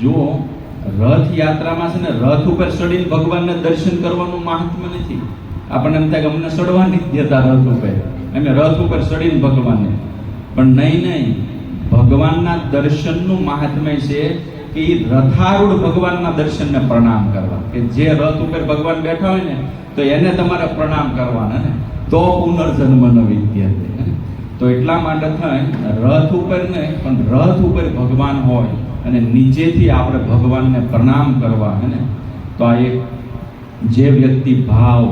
જો રથયાત્રામાં છે ને, રથ ઉપર ચડીને ભગવાનને દર્શન કરવાનું મહાત્મ્ય નથી. આપણને એમ થાય કે અમને ચડવા નથી દેતા રથ ઉપર, અમે રથ ઉપર ચડીને ભગવાનને, પણ નહીં, ભગવાનના દર્શનનું મહાત્મ્ય છે કે એ રથારૂઢ ભગવાનના દર્શનને પ્રણામ કરવા. કે જે રથ ઉપર ભગવાન બેઠા હોય ને, તો એને તમારે પ્રણામ કરવાના ને, તો પુનર્જન્મ ન વિદ્યતે. તો એટલા માટે થાય રથ ઉપર નહીં, પણ રથ ઉપર ભગવાન હોય અને નીચેથી આપણે ભગવાનને પ્રણામ કરવા હે ને, તો આ એક જે વ્યક્તિ ભાવ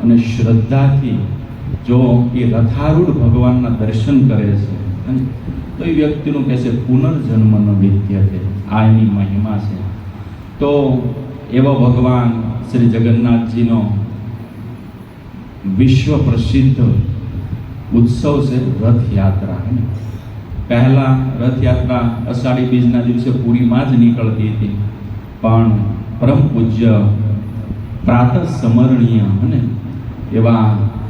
અને શ્રદ્ધાથી જો એ રથારૂઢ ભગવાનના દર્શન કરે છે, તો એ વ્યક્તિનું કહે છે પુનર્જન્મ ન વિદ્યતે. આ એની મહિમા છે. તો એવા ભગવાન શ્રી જગન્નાથજીનો વિશ્વ પ્રસિદ્ધ ઉત્સવ છે રથયાત્રા. પહેલા રથયાત્રા અષાઢી બીજના દિવસે પુરીમાં જ નીકળતી હતી, પણ પરમ પૂજ્ય પ્રાતઃ સ્મરણીય અને એવા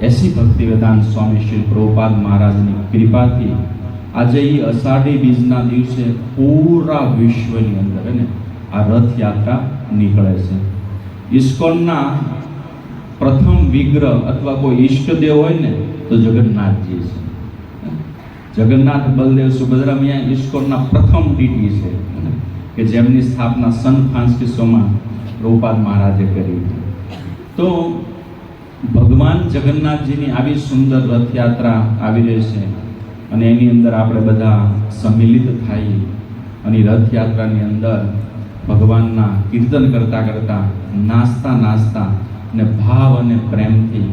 એસી ભક્તિવેદાંત સ્વામી શ્રી પ્રભુપાદ મહારાજની કૃપાથી આજે એ અષાઢી બીજના દિવસે પૂરા વિશ્વની અંદર અને આ રથયાત્રા નીકળે છે. ઇસ્કોનના પ્રથમ વિગ્રહ અથવા કોઈ ઈષ્ટદેવ હોય ને, તો જગન્નાથજી છે. જગન્નાથ, બલદેવ, સુભદ્રા મિયા ઈશ્વરના પ્રથમ ડીટી છે કે જેમની સ્થાપના સન ફ્રાન્સિસ્કોમાં પ્રભુપાદ મહારાજે કરી. તો ભગવાન જગન્નાથજીની આવી સુંદર રથયાત્રા આવી રહી છે અને એની અંદર આપણે બધા સંમિલિત થઈએ અને રથયાત્રાની અંદર ભગવાનના કીર્તન કરતા કરતા, નાચતા નાચતા અને ભાવ અને પ્રેમથી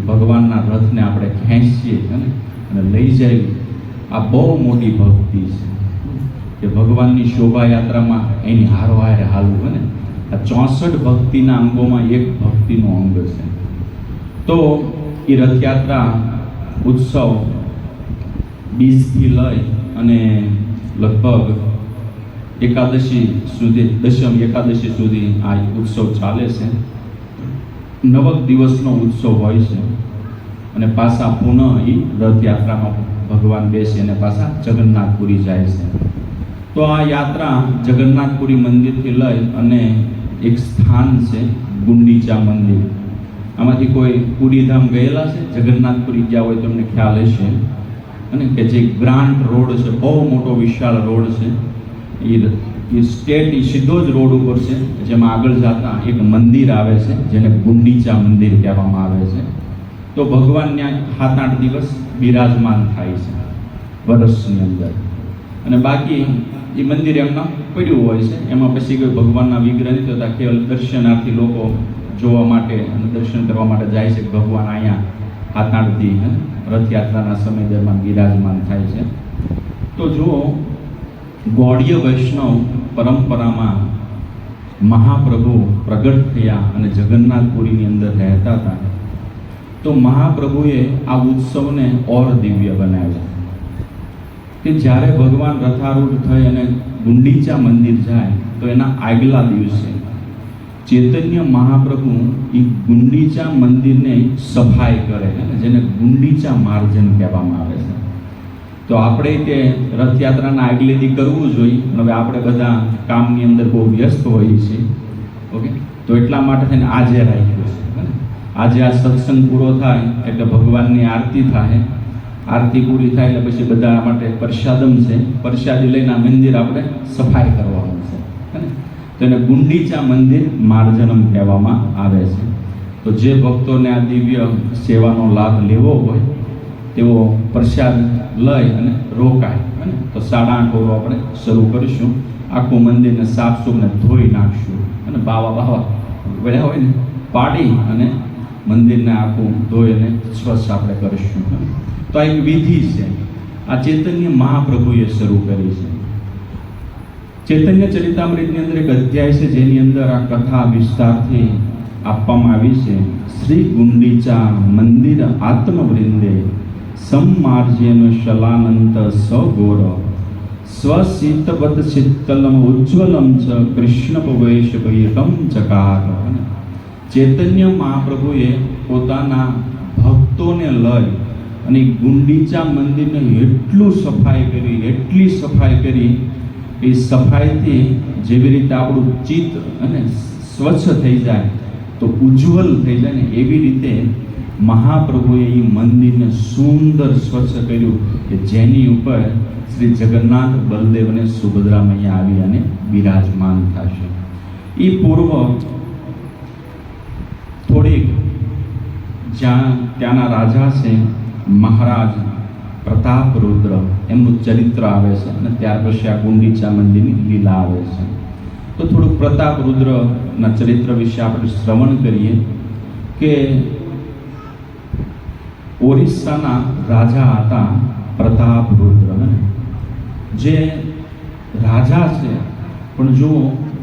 ભગવાનના રથને આપણે ખેંચીએ અને લઈ જઈએ. આ બહુ મોટી ભક્તિ છે કે ભગવાનની શોભાયાત્રામાં એની હારવારે હાલવું ને. આ 64 ભક્તિના અંગોમાં એક ભક્તિનો અંગ છે. તો એ રથયાત્રા ઉત્સવ બીજથી લઈ અને લગભગ એકાદશી સુધી, દશમ એકાદશી સુધી આ ઉત્સવ ચાલે છે. 9 દિવસનો ઉત્સવ હોય છે અને પાછા પુનઃ એ રથયાત્રામાં ભગવાન બેસે અને પાછા જગન્નાથપુરી જાય છે. તો આ યાત્રા જગન્નાથપુરી મંદિરથી લઈ અને એક સ્થાન છે ગુંડીચા મંદિર. આમાંથી કોઈ પુરીધામ ગયેલા છે? જગન્નાથપુરી ગયા હોય તમને ખ્યાલ હશે અને કે જે ગ્રાન્ડ રોડ છે, બહુ મોટો વિશાળ રોડ છે. એ સ્ટેટ સીધો જ રોડ ઉપર છે, જેમાં આગળ જતા એક મંદિર આવે છે જેને ગુંડીચા મંદિર કહેવામાં આવે છે. તો ભગવાન ત્યાં 7-8 દિવસ બિરાજમાન થાય છે વર્ષની અંદર, અને બાકી એ મંદિર એમના પડ્યું હોય છે. એમાં પછી કોઈ ભગવાનના વિગ્રહ નથી હોતા, કેવલ દર્શનાર્થી લોકો જોવા માટે અને દર્શન કરવા માટે જાય છે. ભગવાન અહીંયા 7-8 દી રથયાત્રાના સમય દરમિયાન બિરાજમાન થાય છે. તો જુઓ, ગૌડીય વૈષ્ણવ પરંપરામાં મહાપ્રભુ પ્રગટ થયા અને જગન્નાથપુરીની અંદર રહેતા હતા. તો મહાપ્રભુએ આ ઉત્સવને ઓર દિવ્ય બનાવ્યો કે જ્યારે ભગવાન રથારૂઢ થઈ અને ગુંડીચા મંદિર જાય તો એના આગલા દિવસે ચૈતન્ય મહાપ્રભુ એ ગુંડીચા મંદિરને સફાઈ કરે, જેને ગુંડીચા માર્જન કહેવામાં આવે છે. તો આપણે તે રથયાત્રાના આગલે દી કરવું જોઈએ. હવે આપણે બધા કામની અંદર બહુ વ્યસ્ત હોઈએ છીએ. ઓકે, તો એટલા માટે થઈને આજે રાખ્યું છે. આજે આ સત્સંગ પૂરો થાય એટલે ભગવાનની આરતી થાય. આરતી પૂરી થાય એટલે પછી બધા માટે પ્રસાદમ છે, પ્રસાદી લઈને આ મંદિર આપણે સફાઈ કરવાનું છે. તો એને ગુંડીચા મંદિર માર્જનમ કહેવામાં આવે છે. તો જે ભક્તોને આ દિવ્ય સેવાનો લાભ લેવો હોય તેઓ પ્રસાદ લઈ અને રોકાય. તો 8:30 આપણે શરૂ કરીશું. આખું મંદિરને સાફ સૂફને ધોઈ નાખશું અને બાવા વળ્યા હોય ને પાડી અને મંદિરને આખું ધોઈ અને સ્વચ્છ આપણે કરીશું. તો આ એક વિધિ છે, આ ચૈતન્ય મહાપ્રભુએ શરૂ કરી છે. ચૈતન્ય ચરિતામૃતની અંદર એક અધ્યાય છે જેની અંદર આ કથા વિસ્તારથી આપવામાં આવી છે. શ્રી ગુંડીચા મંદિર આત્મવૃંદે सम्मार्जेन शलानंत सगोर स्वशीतवत शीतलम उज्ज्वलम च कृष्ण पवेश भयतम चकार. ચૈતન્ય મહાપ્રભુએ પોતાના ભક્તોને લઈ અને ગુંડીચા મંદિરને એટલી સફાઈ કરી એ સફાઈથી જેવી રીતે આપણું ચિત્ત અને સ્વચ્છ થઈ જાય તો ઉજ્જવલ થઈ જાય ને, એવી રીતે મહાપ્રભુએ એ મંદિરને સુંદર સ્વચ્છ કર્યું કે જેની ઉપર શ્રી જગન્નાથ, બલદેવ અને સુભદ્રા મૈયા આવી અને બિરાજમાન થશે. એ પૂર્વ થોડીક ત્યાંના રાજા છે મહારાજ પ્રતાપરુદ્ર, એમનું ચરિત્ર આવે છે અને ત્યાર પછી આ ગુંડીચા મંદિરની લીલા આવે છે. તો થોડુંક પ્રતાપરુદ્રના ચરિત્ર વિશે આપણે શ્રવણ કરીએ કે ઓરિસ્સાના રાજા હતા પ્રતાપરુદ્ર, જે રાજા છે પણ જો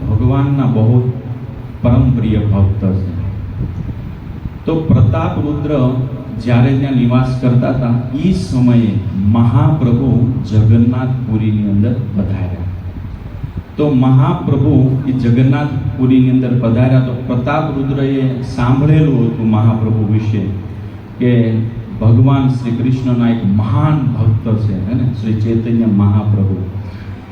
ભગવાનના બહુ પરમ પ્રિય ભક્ત છે. તો પ્રતાપરુદ્ર જ્યારે ત્યાં નિવાસ કરતા હતા એ સમયે મહાપ્રભુ જગન્નાથપુરીની અંદર પધાર્યા. તો મહાપ્રભુ એ જગન્નાથપુરીની અંદર પધાર્યા તો પ્રતાપરુદ્રએ સાંભળેલું હતું મહાપ્રભુ વિશે કે ભગવાન શ્રી કૃષ્ણના એક મહાન ભક્ત છે ને, શ્રી ચૈતન્ય મહાપ્રભુ.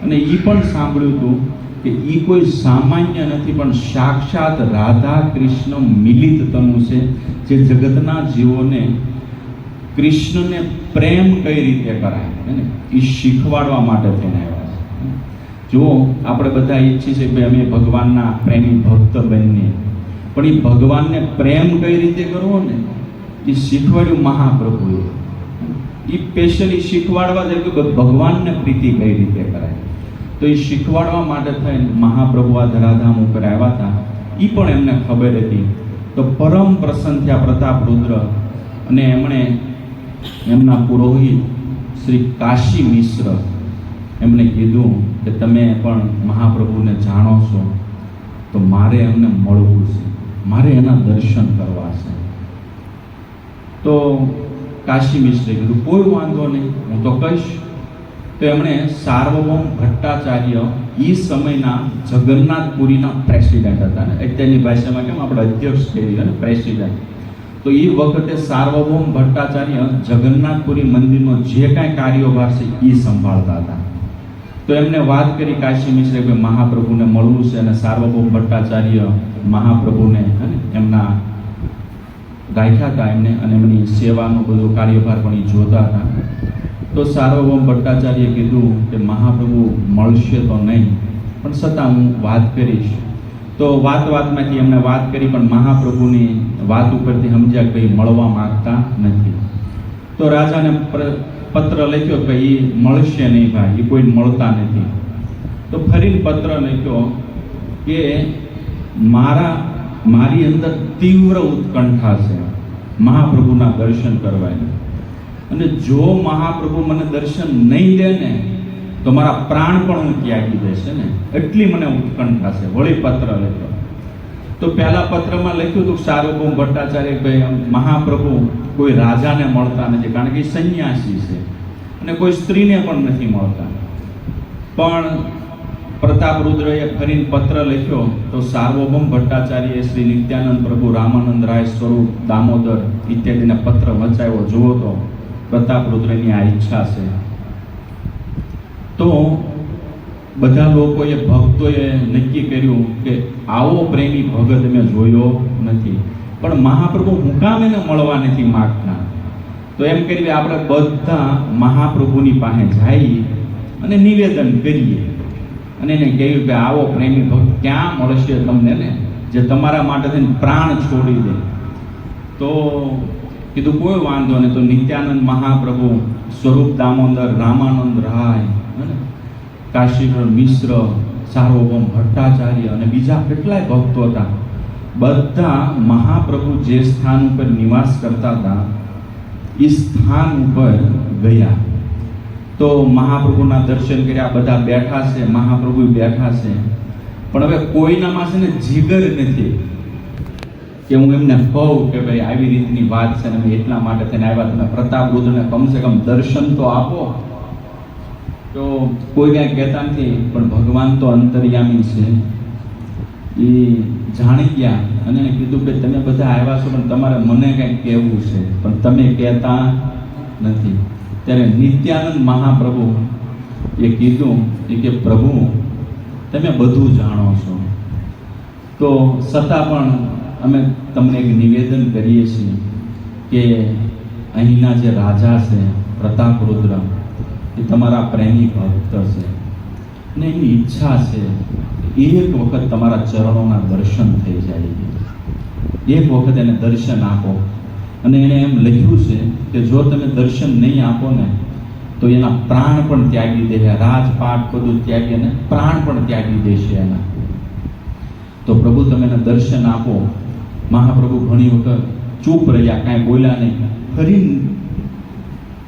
અને એ પણ સાંભળ્યું હતું કે એ કોઈ સામાન્ય નથી, પણ સાક્ષાત રાધા કૃષ્ણ મિલિત તનુ છે, જે જગતના જીવોને કૃષ્ણને પ્રેમ કઈ રીતે કરાય ને એ શીખવાડવા માટે થઈને આવ્યા છે. જો આપણે બધા ઈચ્છીએ છીએ કે અમે ભગવાનના પ્રેમી ભક્ત બનીએ, પણ એ ભગવાનને પ્રેમ કઈ રીતે કરવો ને એ શીખવાડ્યું મહાપ્રભુએ. એ સ્પેશિયલી શીખવાડવા જાય કે ભગવાનને પ્રીતિ કઈ રીતે કરાય. તો એ શીખવાડવા માટે થઈને મહાપ્રભુ આ ધરાધામ ઉપર આવ્યા હતા. એ પણ એમને ખબર હતી. તો પરમ પ્રસન્ન થયા પ્રતાપરુદ્ર અને એમણે એમના પુરોહિત શ્રી કાશી મિશ્ર એમણે કીધું કે તમે પણ મહાપ્રભુને જાણો છો, તો મારે એમને મળવું છે, મારે એના દર્શન કરવા છે. તો કાશી મિશ્રે કીધું કોઈ વાંધો નહીં, હું તો કહીશ. તો એમણે સાર્વભૌમ ભટ્ટાચાર્ય એ સમયના જગન્નાથપુરીના પ્રેસિડેન્ટ હતા ને, અત્યારની ભાષામાં કેમ આપણે અધ્યક્ષ કહીએ ને, પ્રેસિડેન્ટ. તો એ વખતે સાર્વભૌમ ભટ્ટાચાર્ય જગન્નાથપુરી મંદિરનો જે કાંઈ કાર્યભાર છે એ સંભાળતા હતા. તો એમને વાત કરી કાશી મિશ્રે કે મહાપ્રભુને મળવું છે, અને સાર્વભૌમ ભટ્ટાચાર્ય મહાપ્રભુને એમના ગાયઠા હતા એમને, અને એમની સેવાનો બધો કાર્યભાર પણ એ જોતા હતા. તો સાર્વભૌમ ભટ્ટાચાર્યએ કીધું કે મહાપ્રભુ મળશે તો નહીં, પણ છતાં હું વાત કરીશ. તો વાતમાંથી એમને વાત કરી, પણ મહાપ્રભુની વાત ઉપરથી સમજ્યા કે મળવા માંગતા નથી. તો રાજાને પત્ર લખ્યો કે એ મળશે નહીં ભાઈ, એ કોઈ મળતા નથી. તો ફરી પત્ર લખ્યો કે મારી અંદર તીવ્ર ઉત્કંઠા છે મહાપ્રભુના દર્શન કરવાની, અને જો મહાપ્રભુ મને દર્શન નહીં દે ને તો મારા પ્રાણ પણ હું ત્યાગી દેશે ને, એટલી મને ઉત્કંઠા છે. વળી પત્ર લખ્યો. તો પહેલા પત્રમાં લખ્યું હતું સાર્વભૌમ ભટ્ટાચાર્ય ભાઈ મહાપ્રભુ કોઈ રાજાને મળતા નથી, કારણ કે સંન્યાસી છે, અને કોઈ સ્ત્રીને પણ નથી મળતા. પણ પ્રતાપરુદ્રએ ફરીને પત્ર લખ્યો. તો સાર્વભૌમ ભટ્ટાચાર્યએ શ્રી નિત્યાનંદ પ્રભુ, રામાનંદ રાય, સ્વરૂપ, દામોદર ઇત્યાદિને પત્ર વચાવ્યો. જુઓ તો પ્રતાપરુદ્રની આ ઈચ્છા છે. તો બધા લોકોએ, ભક્તોએ નક્કી કર્યું કે આવો પ્રેમી ભગત મેં જોયો નથી, પણ મહાપ્રભુ હું કામ એને મળવા નથી માગતા. તો એમ કરી આપણે બધા મહાપ્રભુની પાસે જઈએ અને નિવેદન કરીએ, અને એને કહ્યું કે આવો પ્રેમી ભક્ત ક્યાં મળશે તમને ને, જે તમારા માટે થઈને પ્રાણ છોડી દે. તો કીધું કોઈ વાંધો નહીં. તો નિત્યાનંદ મહાપ્રભુ, સ્વરૂપ દામોદર, રામાનંદ રાય, કાશીધર મિશ્ર, સાર્વભૌમ ભટ્ટાચાર્ય અને બીજા કેટલાય ભક્તો હતા, બધા મહાપ્રભુ જે સ્થાન ઉપર નિવાસ કરતા હતા એ સ્થાન ઉપર ગયા. તો મહાપ્રભુના દર્શન કર્યા. બધા બેઠા છે, મહાપ્રભુ બેઠા છે, પણ હવે કોઈનામાં છે ને જીગર નથી કે હું એમને કહું કે ભાઈ આવી રીતની વાત છે ને અમે એટલા માટે થઈને આવ્યા, તમે પ્રતાપરુદ્રને કમસે કમ દર્શન તો આપો. તો કોઈ કાંઈ કહેતા નથી, પણ ભગવાન તો અંતર્યામી છે, એ જાણી ગયા અને એને કીધું કે તમે બધા આવ્યા છો, પણ તમારે મને કંઈક કહેવું છે, પણ તમે કહેતા નથી. ત્યારે નિત્યાનંદ મહાપ્રભુ એ કીધું કે પ્રભુ તમે બધું જાણો છો, તો છતાં પણ અમે તમને એક નિવેદન કરીએ છીએ કે અહીંના જે રાજા છે પ્રતાપરુદ્ર, એ તમારા પ્રેમી ભક્ત છે અને એની ઈચ્છા છે એક વખત તમારા ચરણોના દર્શન થઈ જાય, એક વખત એને દર્શન આપો. અને એણે એમ લખ્યું છે કે જો તમે દર્શન નહીં આપો ને તો એના પ્રાણ પણ ત્યાગી દે, રાજપાટ બધું ત્યાગી અને પ્રાણ પણ ત્યાગી દેશે એના. તો પ્રભુ તમે એને દર્શન આપો. મહાપ્રભુ ઘણી વખત ચૂપ રહ્યા, કાંઈ બોલ્યા નહીં. ફરી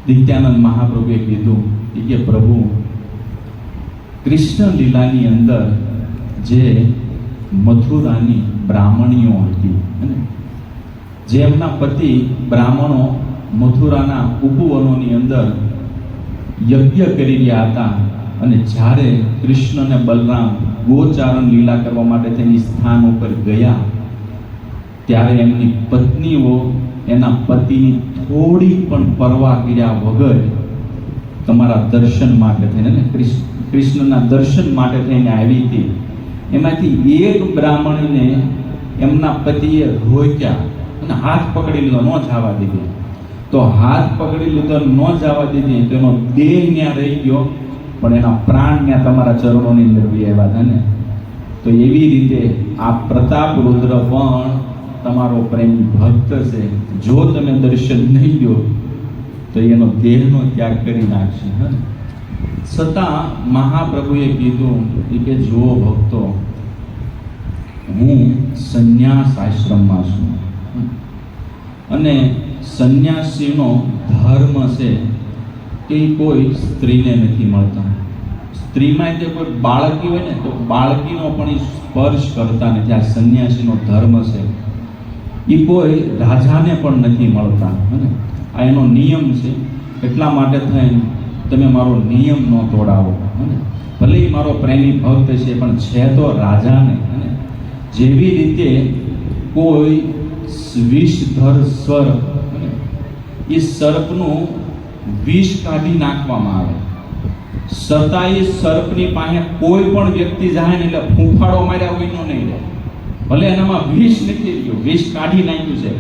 નિત્યાનંદ મહાપ્રભુએ કીધું કે પ્રભુ કૃષ્ણ લીલાની અંદર જે મથુરાની બ્રાહ્મણીઓ હતી અને જે એમના પતિ બ્રાહ્મણો મથુરાના ઉપવનોની અંદર યજ્ઞ કરી રહ્યા હતા અને જ્યારે કૃષ્ણ અને બલરામ ગોચારણ લીલા કરવા માટે તેની સ્થાન ઉપર ગયા ત્યારે એમની પત્નીઓ એના પતિની થોડી પણ પરવા કર્યા વગર તમારા દર્શન માટે થઈને કૃષ્ણના દર્શન માટે થઈને આવી હતી. એમાંથી એક બ્રાહ્મણીને એમના પતિએ રોક્યા અને હાથ પકડી લીધો, ન જવા દીધી. તો હાથ પકડી લીધો, ન જવા દીધી તો એનો દેહ ત્યાં રહી ગયો, પણ એના પ્રાણ ત્યાં તમારા ચરણોની અંદર આવ્યા હતા ને. તો એવી રીતે આ પ્રતાપરુદ્ર પણ તમારો પ્રેમી ભક્ત છે. જો તમે દર્શન નહીં દો તો એનો દેહનો ત્યાગ કરી નાખશે. છતાં મહાપ્રભુએ કીધું કે જો ભક્તો, હું સંન્યાસ આશ્રમમાં છું અને સંન્યાસીનો ધર્મ છે કે કોઈ સ્ત્રીને નથી મળતા. સ્ત્રીમાં જે કોઈ બાળકી હોય ને તો બાળકીનો પણ એ સ્પર્શ કરતા નથી. આ સંન્યાસીનો ધર્મ છે. એ કોઈ રાજાને પણ નથી મળતા. આ એનો નિયમ છે. એટલા માટે થઈને તમે મારો નિયમ ન તોડાવો. ભલે મારો પ્રેમી ભક્ત છે પણ છે તો રાજાને. જેવી રીતે કોઈ વિષધર સર્પ, એ સર્પનું વિષ કાઢી નાખવામાં આવે, છતાં એ સર્પની પાસે કોઈ પણ વ્યક્તિ જાય ને એટલે ફૂંફાડો માર્યા વિનો નહીં રહે. ભલે એનામાં વિષ નથી રહ્યું, વિષ કાઢી નાખ્યું છે,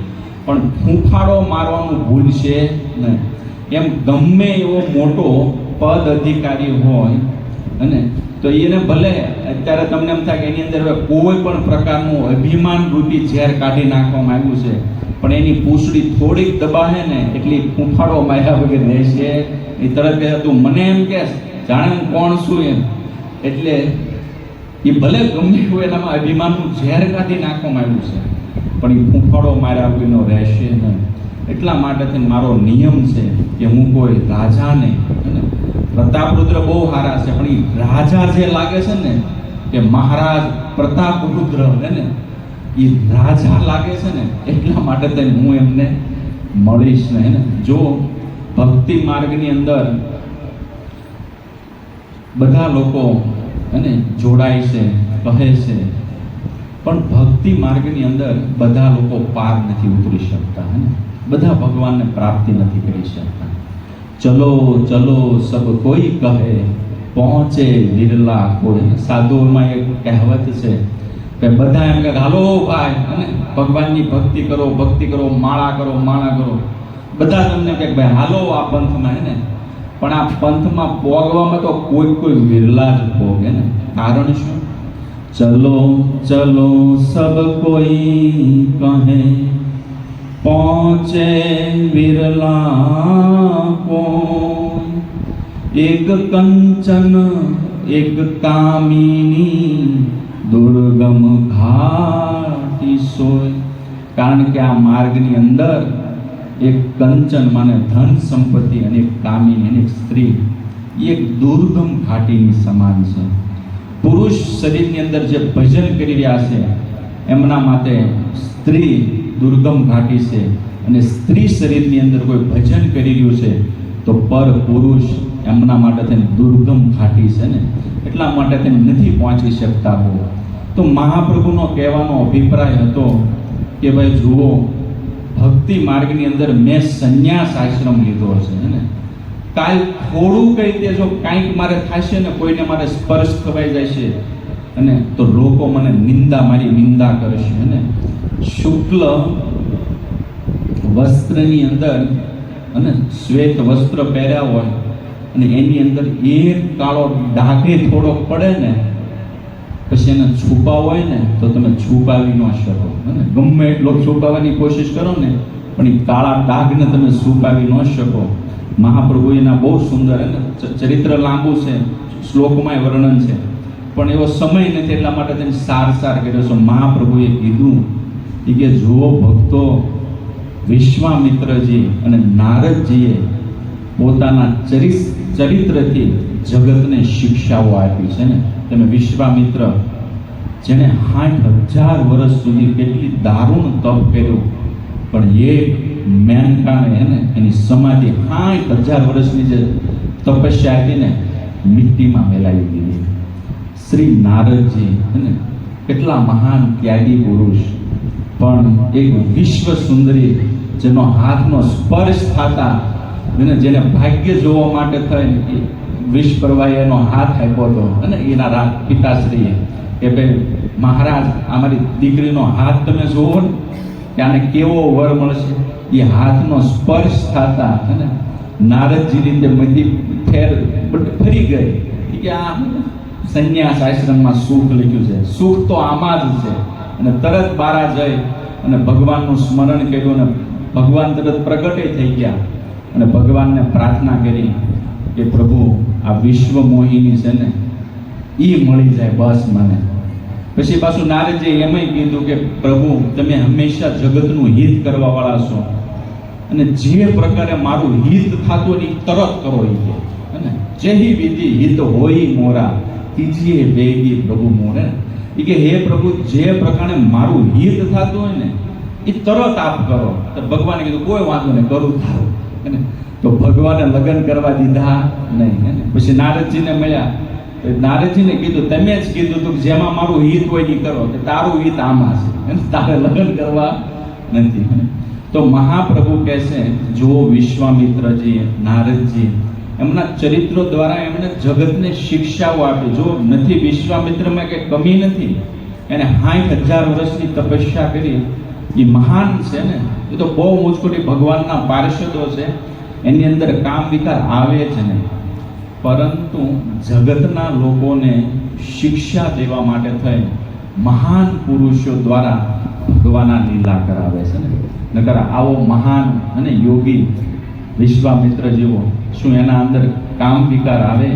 પણ ફૂંફાડો મારવાનું ભૂલશે નહીં. એમ ગમે એવો મોટો પદ અધિકારી હોય અને તો એને ભલે અત્યારે તમને એમ થાય કે એની અંદર કોઈ પણ પ્રકારનું અભિમાન રૂપી ઝેર કાઢી નાખવામાં આવ્યું છે, પણ એની પૂંછડી થોડીક દબાહે ને એટલી ફૂંફાડો માર્યા વગર રહેશે. એ તરત કહે તું મને એમ કે જાણે હું કોણ છું એમ. એટલે એ ભલે ગમે એવું એનામાં અભિમાનનું ઝેર કાઢી નાખવામાં આવ્યું છે, પણ એ ફૂંફાડો માર્યા વગરનો રહેશે નહીં. એટલા માટે મારો નિયમ છે કે હું કોઈ રાજાને, પ્રતાપરુદ્ર બહુ સારા છે પણ એ રાજા જે લાગે છે ને કે મહારાજ પ્રતાપરુદ્ર ને એ રાજા લાગે છે ને એટલા માટે હું એમને મળીશ ને. જો ભક્તિ માર્ગની અંદર બધા લોકો જોડાય છે, કહે છે, પણ ભક્તિ માર્ગની અંદર બધા લોકો પાર નથી ઉતરી શકતા. બધા ભગવાનને પ્રાપ્તિ નથી કરી શકતા. ચલો ચલો સબ કોઈ કહે, પહોંચે વિરલા કોઈ. સાધુઓમાં એક કહેવત છે કે બધા એમ કે હાલો ભાઈ અને ભગવાનની ભક્તિ કરો, માળા કરો. બધા તમને કે ભાઈ હાલો આ પંથમાં. પણ આ પંથમાં પોગવામાં તો કોઈ વિરલા જ પોગે ને. કારણ શું? ચલો ચલો સબ કોઈ કહે, પહોંચે વિરલા કોઈ. એક કંચન એક કામિની, દુર્ગમ ઘાટી સોય. કારણ કે આ માર્ગની અંદર એક કંચન માને ધન સંપત્તિ અને એક કામિની અને એક સ્ત્રી, એક દુર્ગમ ઘાટીની સમાન છે. પુરુષ શરીરની અંદર જે ભજન કરી રહ્યા છે એમના માટે સ્ત્રી દુર્ગમ ઘાટી છે, અને સ્ત્રી શરીરની અંદર કોઈ ભજન કરી રહ્યું છે તો પર પુરુષ એમના માટે દુર્ગમ ઘાટી છે ને. એટલા માટે તે નથી પહોંચી શકતા હો. તો મહાપ્રભુનો કહેવાનો અભિપ્રાય હતો કે ભાઈ જુઓ, ભક્તિ માર્ગની અંદર મેં સંન્યાસ આશ્રમ લીધો છે ને, કાલ થોડું કઈ તે જો કાંઈક મારે થશે ને, કોઈને મારે સ્પર્શ થવાઈ જાય છે અને તો લોકો મને મારી નિંદા કરશે. અને શુક્લ વસ્ત્રની અંદર અને શ્વેત વસ્ત્ર પહેર્યા હોય અને એની અંદર એક કાળો ડાઘે થોડો પડે ને, પછી એને છુપાવો હોય ને તો તમે છુપાવી ન શકો. અને ગમે એટલો છુપાવવાની કોશિશ કરો ને, પણ એ કાળા ડાઘને તમે છુપાવી ન શકો. મહાપ્રભુ એના બહુ સુંદર ચરિત્ર લાંબુ છે, શ્લોકમાં વર્ણન છે, પણ એવો સમય નથી એટલા માટે તેને સાર કર્યો છે. મહાપ્રભુએ કીધું કે જુઓ ભક્તો, વિશ્વામિત્રજી અને નારદજીએ પોતાના ચરિત્રથી જગતને શિક્ષાઓ આપી છે ને. તમે વિશ્વામિત્ર જેણે 60,000 વર્ષ સુધી કેટલી દારૂણ તપ કર્યું, પણ એક મેનકાને એની સમાધિ 60,000 વર્ષની જે તપસ્યા હતી ને, મિટ્ટીમાં મેલાવી દીધી. શ્રી નારદજી કેટલા મહાન ત્યાગી પુરુષ, પણ એક વિશ્વ સુંદરી જેનો હાથનો સ્પર્શ થતા જેને ભાગ્ય જોવા માટે થઈને વિષ પ્રવાહી એનો હાથ આપ્યો હતો અને એના પિતાશ્રીએ કે ભાઈ મહારાજ, અમારી દીકરીનો હાથ તમે જોવો ને, ત્યાંને કેવો વર મળશે. એ હાથનો સ્પર્શ થતા અને નારદજી રીતે મધી ફરી ગઈ કે આ સંન્યાસ આશ્રમમાં સુખ લખ્યું છે, સુખ તો આમાં જ છે. અને તરત બારા જઈ અને ભગવાનનું સ્મરણ કર્યું અને ભગવાન તરત પ્રગટે થઈ ગયા અને ભગવાનને પ્રાર્થના કરી કે પ્રભુ, આ વિશ્વ મોહિની છે ને, એ મળી જાય બસ મને. પછી પાછું નારદજીએ એમય કીધું કે પ્રભુ, તમે હંમેશા જગતનું હિત કરવા વાળા છો અને જે પ્રકારે મારું હિત થતું એ તરત કરો. એ કે જેહી વિધિ હિત હોય મોરા, કીજીએ બેગી પ્રભુ મોરે. એ કે હે પ્રભુ, જે પ્રકારે મારું હિત થતું હોય ને એ તરત આપ કરો. તો ભગવાને કીધું કોઈ વાંધો નહીં, કરું થારું. તો ભગવાને લગ્ન કરવા દીધા નહીં. પછી નારદજીને મળ્યા, નારદજીને કીધું તમે જ કીધું તું જેમાં મારું હિત હોય એ કરો, કે તારું હિત આમાં છે, તારે લગ્ન કરવા નથી. તો મહાપ્રભુ કહે છે, જો વિશ્વામિત્રજી, નારદજી એમના ચરિત્રો દ્વારા એમણે જગતને શિક્ષાઓ આપી. જો નથી વિશ્વામિત્રમાં કે કમી નથી, એને 60,000 વર્ષની તપસ્યા કરી, એ મહાન છે ને. એ તો બહુ મુજકોટી ભગવાનના પાર્ષદો છે, એની અંદર કામ વિકાર આવે જ નહીં, પરંતુ જગતના લોકોને શિક્ષા દેવા માટે થઈ મહાન પુરુષો દ્વારા ભગવાનના લીલા કરાવે છે ને. નકર આવો મહાન અને યોગી વિશ્વામિત્ર જેવો શું એના અંદર કામ વિકાર આવે?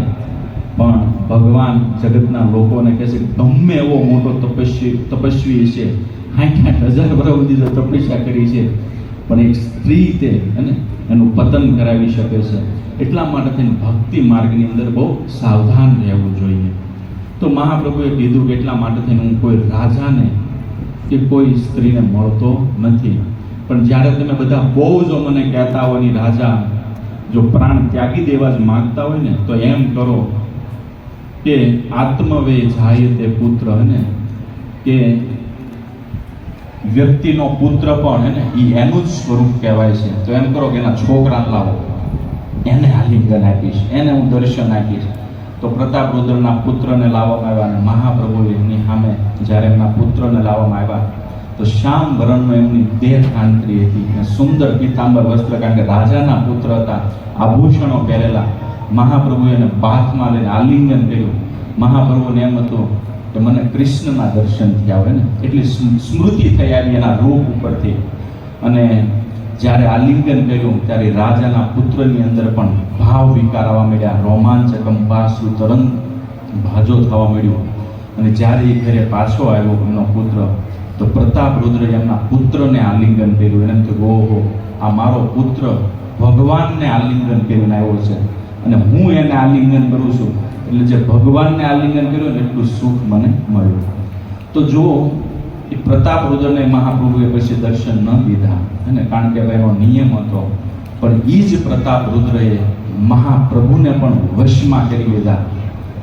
પણ ભગવાન જગતના લોકોને કહે છે, ગમે એવો મોટો તપસ્વી છે, 60,000 વર્ષ સુધી તપસ્યા કરી છે, પણ એક સ્ત્રી તે એનું પતન કરાવી શકે છે. એટલા માટે થઈને ભક્તિ માર્ગની અંદર બહુ સાવધાન રહેવું જોઈએ. તો મહાપ્રભુએ કીધું કે એટલા માટે થઈને હું કોઈ રાજાને કે કોઈ સ્ત્રીને મળતો નથી. પણ જ્યારે તમે બધા બહુ જો મને કહેતા હોય ને, રાજા જો પ્રાણ ત્યાગી દેવા જ માગતા હોય ને, તો એમ કરો કે આત્મવે જાય તે પુત્ર કે વ્યક્તિનો પુત્ર પણ એનું જ સ્વરૂપ કહેવાય છે. તો એમ કરો કે એના છોકરા લાવો, એને આલિંગન આપીશ, એને હું દર્શન આપીશ. તો પ્રતાપરુદ્રના પુત્રને લાવવામાં આવ્યા અને મહાપ્રભુની સામે જ્યારે એમના પુત્રને લાવવામાં આવ્યા તો શ્યામ વરણનો એમની દેહ કાંતરી હતી અને સુંદર પીતાંબર વસ્ત્ર, કારણ કે રાજાના પુત્ર હતા, આભૂષણો પહેરેલા. મહાપ્રભુએ એને બાથમાં લઈને આલિંગન કર્યું. મહાપ્રભુને એમ હતું કે મને કૃષ્ણના દર્શન થયા હોય ને, એટલી સ્મૃતિ થઈ આવી એના રૂપ ઉપરથી. અને જ્યારે આલિંગન કર્યું ત્યારે રાજાના પુત્રની અંદર પણ ભાવ વિકાર આવવા મળ્યા, રોમાંચ કંપાસુ તરંગ ભાજો થવા મળ્યો. અને જ્યારે એ ઘરે પાછો આવ્યો એમનો પુત્ર, તો પ્રતાપરુદ્ર એમના પુત્રને આલિંગન કર્યું. એને તો ઓહો, આ મારો પુત્ર ભગવાનને આલિંગન કરીને આવ્યો છે અને હું એને આલિંગન કરું છું, એટલે જે ભગવાનને આલિંગન કર્યું ને એટલું સુખ મને મળ્યું. તો જો એ પ્રતાપરુદ્રને મહાપ્રભુએ પછી દર્શન ન દીધા, અને કારણ કે એનો નિયમ હતો, પણ એ જ પ્રતાપરુદ્રએ મહાપ્રભુને પણ વશમાં કરી લીધા.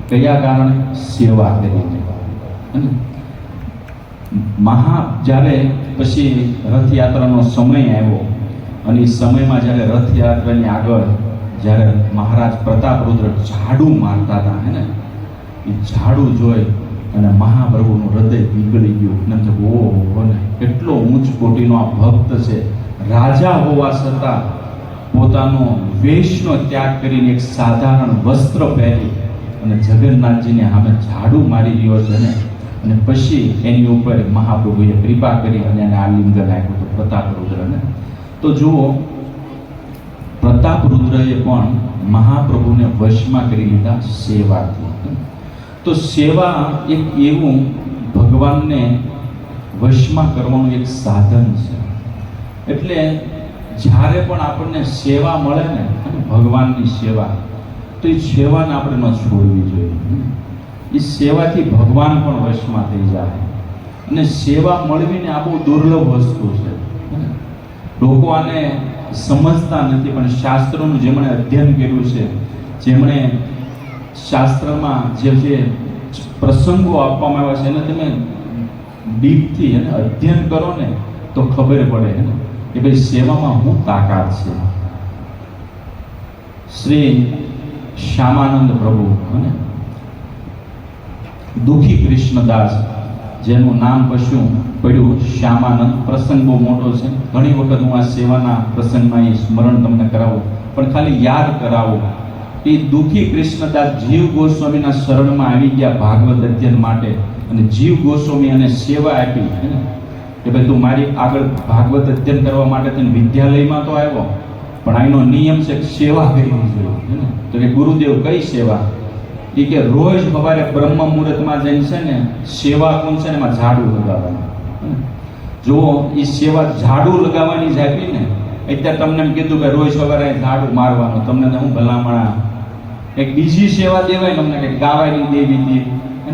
કયા કારણે? સેવા કરીને. જ્યારે પછી રથયાત્રાનો સમય આવ્યો અને એ સમયમાં જ્યારે રથયાત્રાની આગળ જ્યારે મહારાજ પ્રતાપરુદ્ર ઝાડુ મારતા હતા હે ને, એ ઝાડુ જોઈ અને મહાપ્રભુનું હૃદય પીગળી ગયું ને ઓહો ને કેટલો ઊંચ કોટીનો આ ભક્ત છે, રાજા હોવા છતાં પોતાનો વેશનો ત્યાગ કરીને એક સાધારણ વસ્ત્ર પહેરી અને જગન્નાથજીને સામે ઝાડુ મારી રહ્યો છે ને, અને પછી એની ઉપર મહાપ્રભુએ કૃપા કરી અને એને આલિંગન આપ્યું હતું પ્રતાપરુદ્રને. તો જુઓ, પ્રતાપરુદ્રએ પણ મહાપ્રભુને વશમાં કરી લીધા સેવાથી. તો સેવા એક એવું ભગવાનને વશમાં કરવાનું એક સાધન છે. એટલે જ્યારે પણ આપણને સેવા મળે ને, ભગવાનની સેવા, તો એ સેવાને આપણે ન છોડવી જોઈએ. એ સેવાથી ભગવાન પણ વશમાં થઈ જાય. અને સેવા મળવીને આ બહુ દુર્લભ વસ્તુ છે. લોકો આને સમજતા નથી, પણ શાસ્ત્રોનું જેમણે અધ્યયન કર્યું છે, જેમણે શાસ્ત્રમાં જે પ્રસંગો આપવામાં આવ્યા છે એને તમે ડીપથી એને અધ્યયન કરો ને તો ખબર પડે કે ભાઈ સેવામાં શું તાકાત છે. શ્રી શ્યામાનંદ પ્રભુ અને દુઃખી કૃષ્ણદાસ, જેનું નામ પશું પડ્યું શ્યામાનંદ, પ્રસંગ બહુ મોટો છે. ઘણી વખત હું આ સેવાના પ્રસંગમાં એ સ્મરણ તમને કરાવું, પણ ખાલી યાદ કરાવું. એ દુઃખી કૃષ્ણદાસ જીવ ગોસ્વામીના શરણમાં આવી ગયા ભાગવત અધ્યયન માટે, અને જીવ ગોસ્વામી એને સેવા આપી કે ભાઈ તું મારી આગળ ભાગવત અધ્યયન કરવા માટે તને વિદ્યાલયમાં તો આવ્યો, પણ આનો નિયમ છે કે સેવા કરવી જોઈએ. તો કે ગુરુદેવ કઈ સેવા? એ કે રોજ સવારે બ્રહ્મ મુહૂર્તમાં જઈને છે ને સેવા કુંડ છે ને એમાં ઝાડુ લગાવવાનું. જો એ સેવા ઝાડુ લગાવવાની જ આપી ને, અત્યારે તમને એમ કીધું કે રોજ સવારે ઝાડુ મારવાનું, તમને હું ભલામણા એક બીજી સેવા દેવાય ને, અમને કંઈક ગાવાની દેવી હતી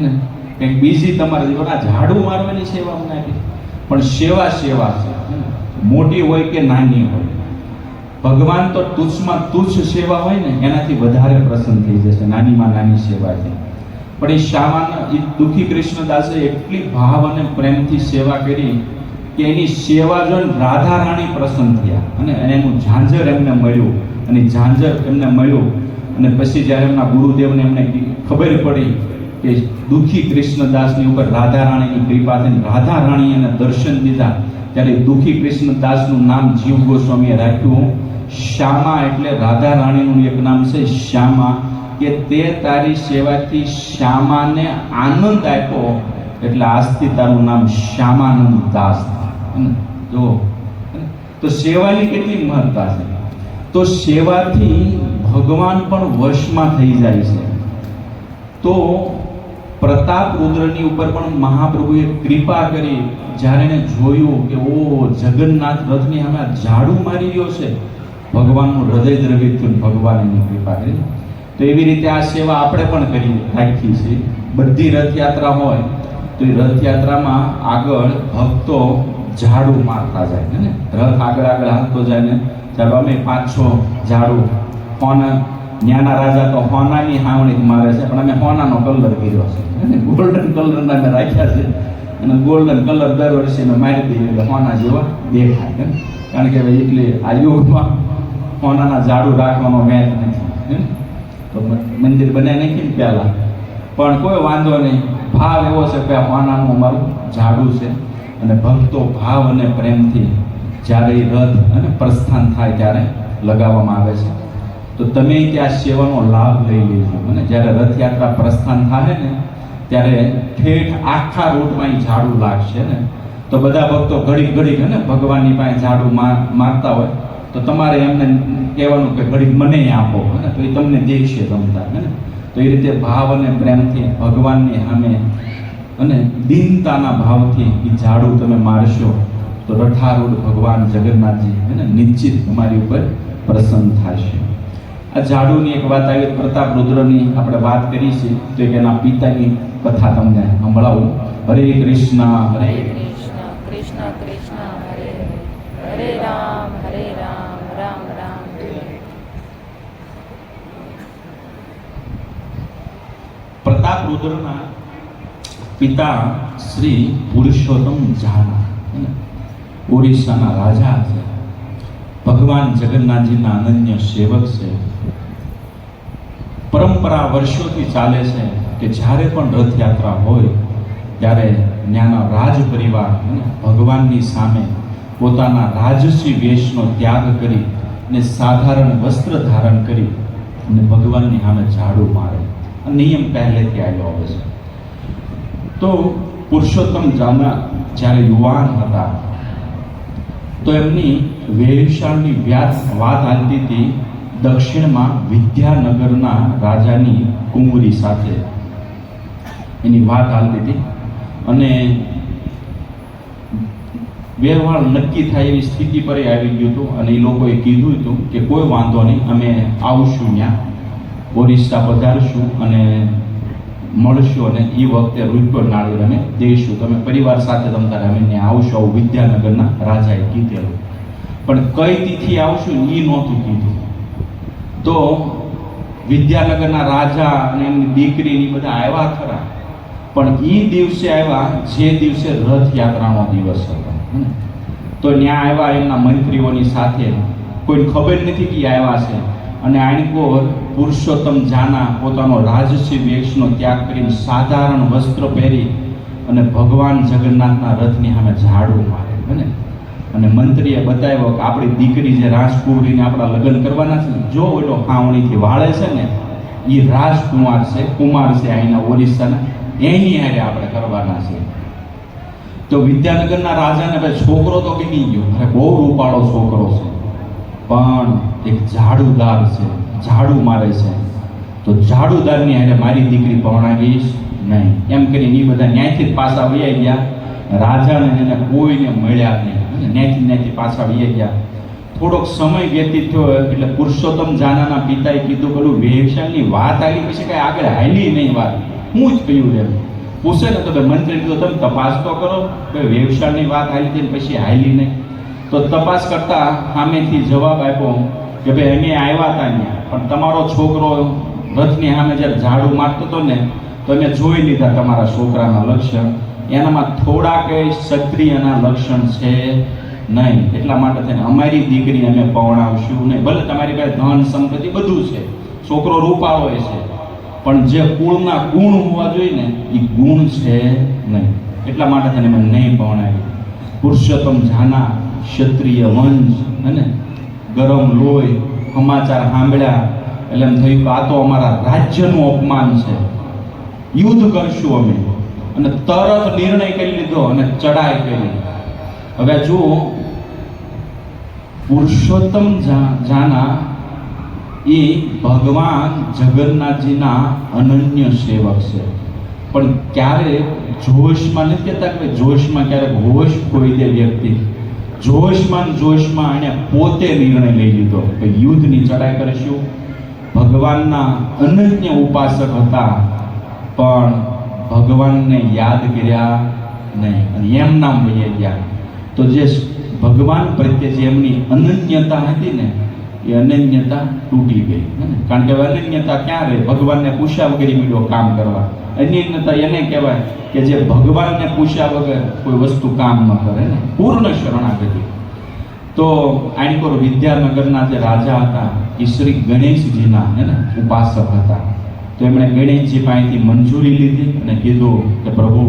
ને, કંઈક બીજી તમારે આ ઝાડુ મારવાની સેવા અમને આપી. પણ સેવા સેવા છે, મોટી હોય કે નાની હોય. ભગવાન તો તુચ્છમાં તુચ્છ સેવા હોય ને એનાથી વધારે પ્રસન્ન થઈ જશે નાનીમાં નાની સેવા છે. પણ એ શામાન દુઃખી કૃષ્ણદાસે એટલી ભાવ અને પ્રેમથી સેવા કરી કે એની સેવા જોઈને રાધા રાણી પ્રસન્ન થયા અને એનું ઝાંઝર એમને મળ્યું. અને ઝાંઝર એમને મળ્યું અને પછી જ્યારે એમના ગુરુદેવને એમને ખબર પડી કે દુઃખી કૃષ્ણદાસની ઉપર રાધા રાણીની કૃપા થઈને રાધા રાણીએ એને દર્શન દીધા, ત્યારે દુઃખી કૃષ્ણદાસનું નામ જીવ ગોસ્વામીએ રાખ્યું શ્યામા. એટલે રાધા રાણીનું એક નામ છે શ્યામા, કે તે તારી સેવાથી શ્યામાને આનંદ આપ્યો, એટલે આજથી તારું નામ શ્યામાનંદ દાસ. જો તો સેવાની કેટલી મહત્તા છે. તો સેવાથી ભગવાન પણ વશમાં થઈ જાય છે. તો પ્રતાપરુદ્રની ઉપર પણ મહાપ્રભુએ કૃપા કરી. જ્યારે એને જોયું કે ઓ જગન્નાથ રથની સામે ઝાડુ મારી રહ્યો છે, ભગવાનનું હૃદય દ્રવિત થયું, ભગવાન એની કૃપા કરી. તો એવી રીતે આ સેવા આપણે પણ કરી રાખી છે. બધી રથયાત્રા હોય તો એ રથયાત્રામાં આગળ ભક્તો ઝાડુ મારતા જાય ને, રથ આગળ આગળ હાલતો જાય ને, ચાલો અમે 5-6 ઝાડુ હોના, ન્યાના રાજા તો હોનાની હાવણી મારે છે, પણ અમે હોનાનો કલર કર્યો છે, ગોલ્ડન કલરના અમે રાખ્યા છે, અને ગોલ્ડન કલર દર વર્ષે અમે મારી દઈએ એટલે હોના જેવા દેખાય. કારણ કે એટલે આ યુગમાં હોનાના ઝાડુ રાખવાનો મેચ નથી. તો મંદિર બનાવી નાખી ને પહેલાં, પણ કોઈ વાંધો નહીં, ભાવ એવો છે કે આ હોનાનું અમારું ઝાડુ છે. અને ભક્તો ભાવ અને પ્રેમથી જ્યારે રથ અને પ્રસ્થાન થાય ત્યારે લગાવવામાં આવે છે. તો તમે ત્યાં સેવાનો લાભ લઈ લેજો. અને જ્યારે રથયાત્રા પ્રસ્થાન થાય ને ત્યારે ઠેઠ આખા રૂટમાં એ ઝાડુ લાગશે ને, તો બધા ભક્તો ઘડીક ઘડીક ને ભગવાનની પાસે ઝાડુ મારતા હોય તો તમારે એમને કહેવાનું કે ઘડીક મને આપો, ને તો એ તમને દેખશે રમતા. ને તો એ રીતે ભાવ અને પ્રેમથી ભગવાનની સામે અને દીનતાના ભાવથી એ ઝાડુ તમે મારશો તો રઠારૂઢ ભગવાન જગન્નાથજી એને નિશ્ચિત તમારી ઉપર પ્રસન્ન થશે. આ ઝાડુની એક વાત આવી, પ્રતાપરુદ્રની આપણે વાત કરી છે, તો એના પિતાની કથા તમને સંભળાવું. હરે કૃષ્ણ હરે કૃષ્ણ કૃષ્ણ કૃષ્ણ હરે હરે રામ રામ રામ. પ્રતાપરુદ્રના પિતા શ્રી પુરુષોત્તમ ઝાના ઓડિશાના રાજા છે. ભગવાન જગન્નાથજીના અનન્ય સેવક છે. પરંપરા વર્ષોથી ચાલે છે કે જ્યારે પણ રથયાત્રા હોય ત્યારે ત્યાંના રાજ પરિવાર ભગવાનની સામે પોતાના રાજસી વેશનો ત્યાગ કરી ને સાધારણ વસ્ત્ર ધારણ કરી અને ભગવાનની સામે ઝાડુ મારે. આ નિયમ પહેલેથી આવ્યો આવે છે. તો પુરુષોત્તમ જાના જ્યારે યુવાન હતા તો એમની વેશની વાત હાલતી હતી દક્ષિણમાં વિદ્યાનગરના રાજાની કુંવરી સાથે. એની વાત હાલતી હતી અને વ્યવહાર નક્કી થાય એવી સ્થિતિ પર આવી ગયું હતું અને એ લોકોએ કીધું હતું કે કોઈ વાંધો નહીં, અમે આવશું ત્યાં, ઓરિસ્સા પધારશું અને મળશું અને એ વખતે રૂપિયો નાળિયેર અમે દઈશું, તમે પરિવાર સાથે તમારે અમે ત્યાં આવશો, આવું વિદ્યાનગરના રાજાએ કીધેલું. પણ કઈ તિથિ આવશું એ નહોતું કીધું. તો વિદ્યાનગરના રાજા અને એમની દીકરી બધા આવ્યા ખરા, પણ એ દિવસે આવ્યા જે દિવસે રથયાત્રાનો દિવસ હતો. તો ત્યાં આવ્યા એમના મંત્રીઓની સાથે, કોઈ ખબર નથી કે આવ્યા છે. અને આણકોર પુરુષોત્તમ જાના પોતાનો રાજસી વેશનો ત્યાગ કરીને સાધારણ વસ્ત્ર પહેરી અને ભગવાન જગન્નાથના રથની સામે ઝાડુ મારે ને. અને મંત્રીએ બતાવ્યો કે આપણી દીકરી જે રાજકુંવરીને આપણા લગ્ન કરવાના છે, જો ઓલો ખાવણીથી વાળે છે ને એ રાજકુમાર છે, કુમાર છે અહીંના ઓરિસ્સાના, એની હારે આપણે કરવાના છે. તો વિદ્યાનગરના રાજાને ભાઈ છોકરો તો ગમી ગયો, અરે બહુ રૂપાળો છોકરો છે, પણ એક ઝાડુદાર છે, ઝાડુ મારે છે, તો ઝાડુદારની હારે મારી દીકરી પરણાવીશ નહીં. એમ કરીને એ બધા ન્યાયથી જ પાછા વહી ગયા. રાજાને એને કોઈને મળ્યા નહીં, ન્યાયથી પાછા વહી ગયા. થોડોક સમય વ્યતીત થયો એટલે પુરુષોત્તમ જાનાના પિતાએ કીધું પેલું વેવશાળની વાત આવી પછી કઈ આગળ હાલી નહીં વાત, હું જ કહ્યું એમ પૂછે ને તો મંત્રી કીધું તમે તપાસ તો કરો, વેવશાળની વાત હાલી હતી પછી હાલી નહીં. તો તપાસ કરતા સામેથી જવાબ આપ્યો કે ભાઈ અમે આવ્યા હતા ત્યાં, પણ તમારો છોકરો રથની સામે જ્યારે ઝાડુ મારતો હતો ને તો અમે જોઈ લીધા તમારા છોકરાના લક્ષણ, એનામાં થોડાક ક્ષત્રિયના લક્ષણ છે નહીં, એટલા માટે થઈને અમારી દીકરી અમે પરણાવશું નહીં. ભલે તમારી પાસે ધન સંપત્તિ બધું છે, છોકરો રૂપાળો છે, પણ જે કુળના ગુણ હોવા જોઈએ ને એ ગુણ છે નહીં, એટલા માટે થઈને અમે નહીં પરણાવી. પુરુષોત્તમ જાના ક્ષત્રિય વંશ અને ગરમ લોહી સમાચાર સાંભળ્યા એટલે એમ થયું કે આ તો અમારા રાજ્યનું અપમાન છે, યુદ્ધ કરશું અમે. અને તરત નિર્ણય કરી લીધો અને ચડાઈ કરી. હવે જુઓ, પુરુષોત્તમ જાના એ ભગવાન જગન્નાથજીના અનન્ય સેવક છે, પણ ક્યારે જોશમાં નથી કહેતા કે જોશમાં ક્યારેક હોશ ખોઈ દે વ્યક્તિ. જોશમાં એને પોતે નિર્ણય લઈ લીધો કે યુદ્ધની ચડાઈ કરીશું. ભગવાનના અનન્ય ઉપાસક હતા, પણ ભગવાનને યાદ કર્યા નહીં અને એમ નામ વહી ગયા. તો જે ભગવાન પ્રત્યે જે એમની અનન્યતા હતી ને એ અનન્યતા તૂટી ગઈ. કારણ કે અનન્યતા ક્યાં રહે? ભગવાનને પૂછ્યા વગર મીડો કામ કરવા. અનન્યતા એને કહેવાય કે જે ભગવાનને પૂછ્યા વગર કોઈ વસ્તુ કામ ન કરે ને, પૂર્ણ શરણાગતિ. તો આણકોર વિદ્યાનગરના જે રાજા હતા એ શ્રી ગણેશજીના ઉપાસક હતા. તો એમણે ગણેશજી પાસેથી મંજૂરી લીધી અને કીધું કે પ્રભુ,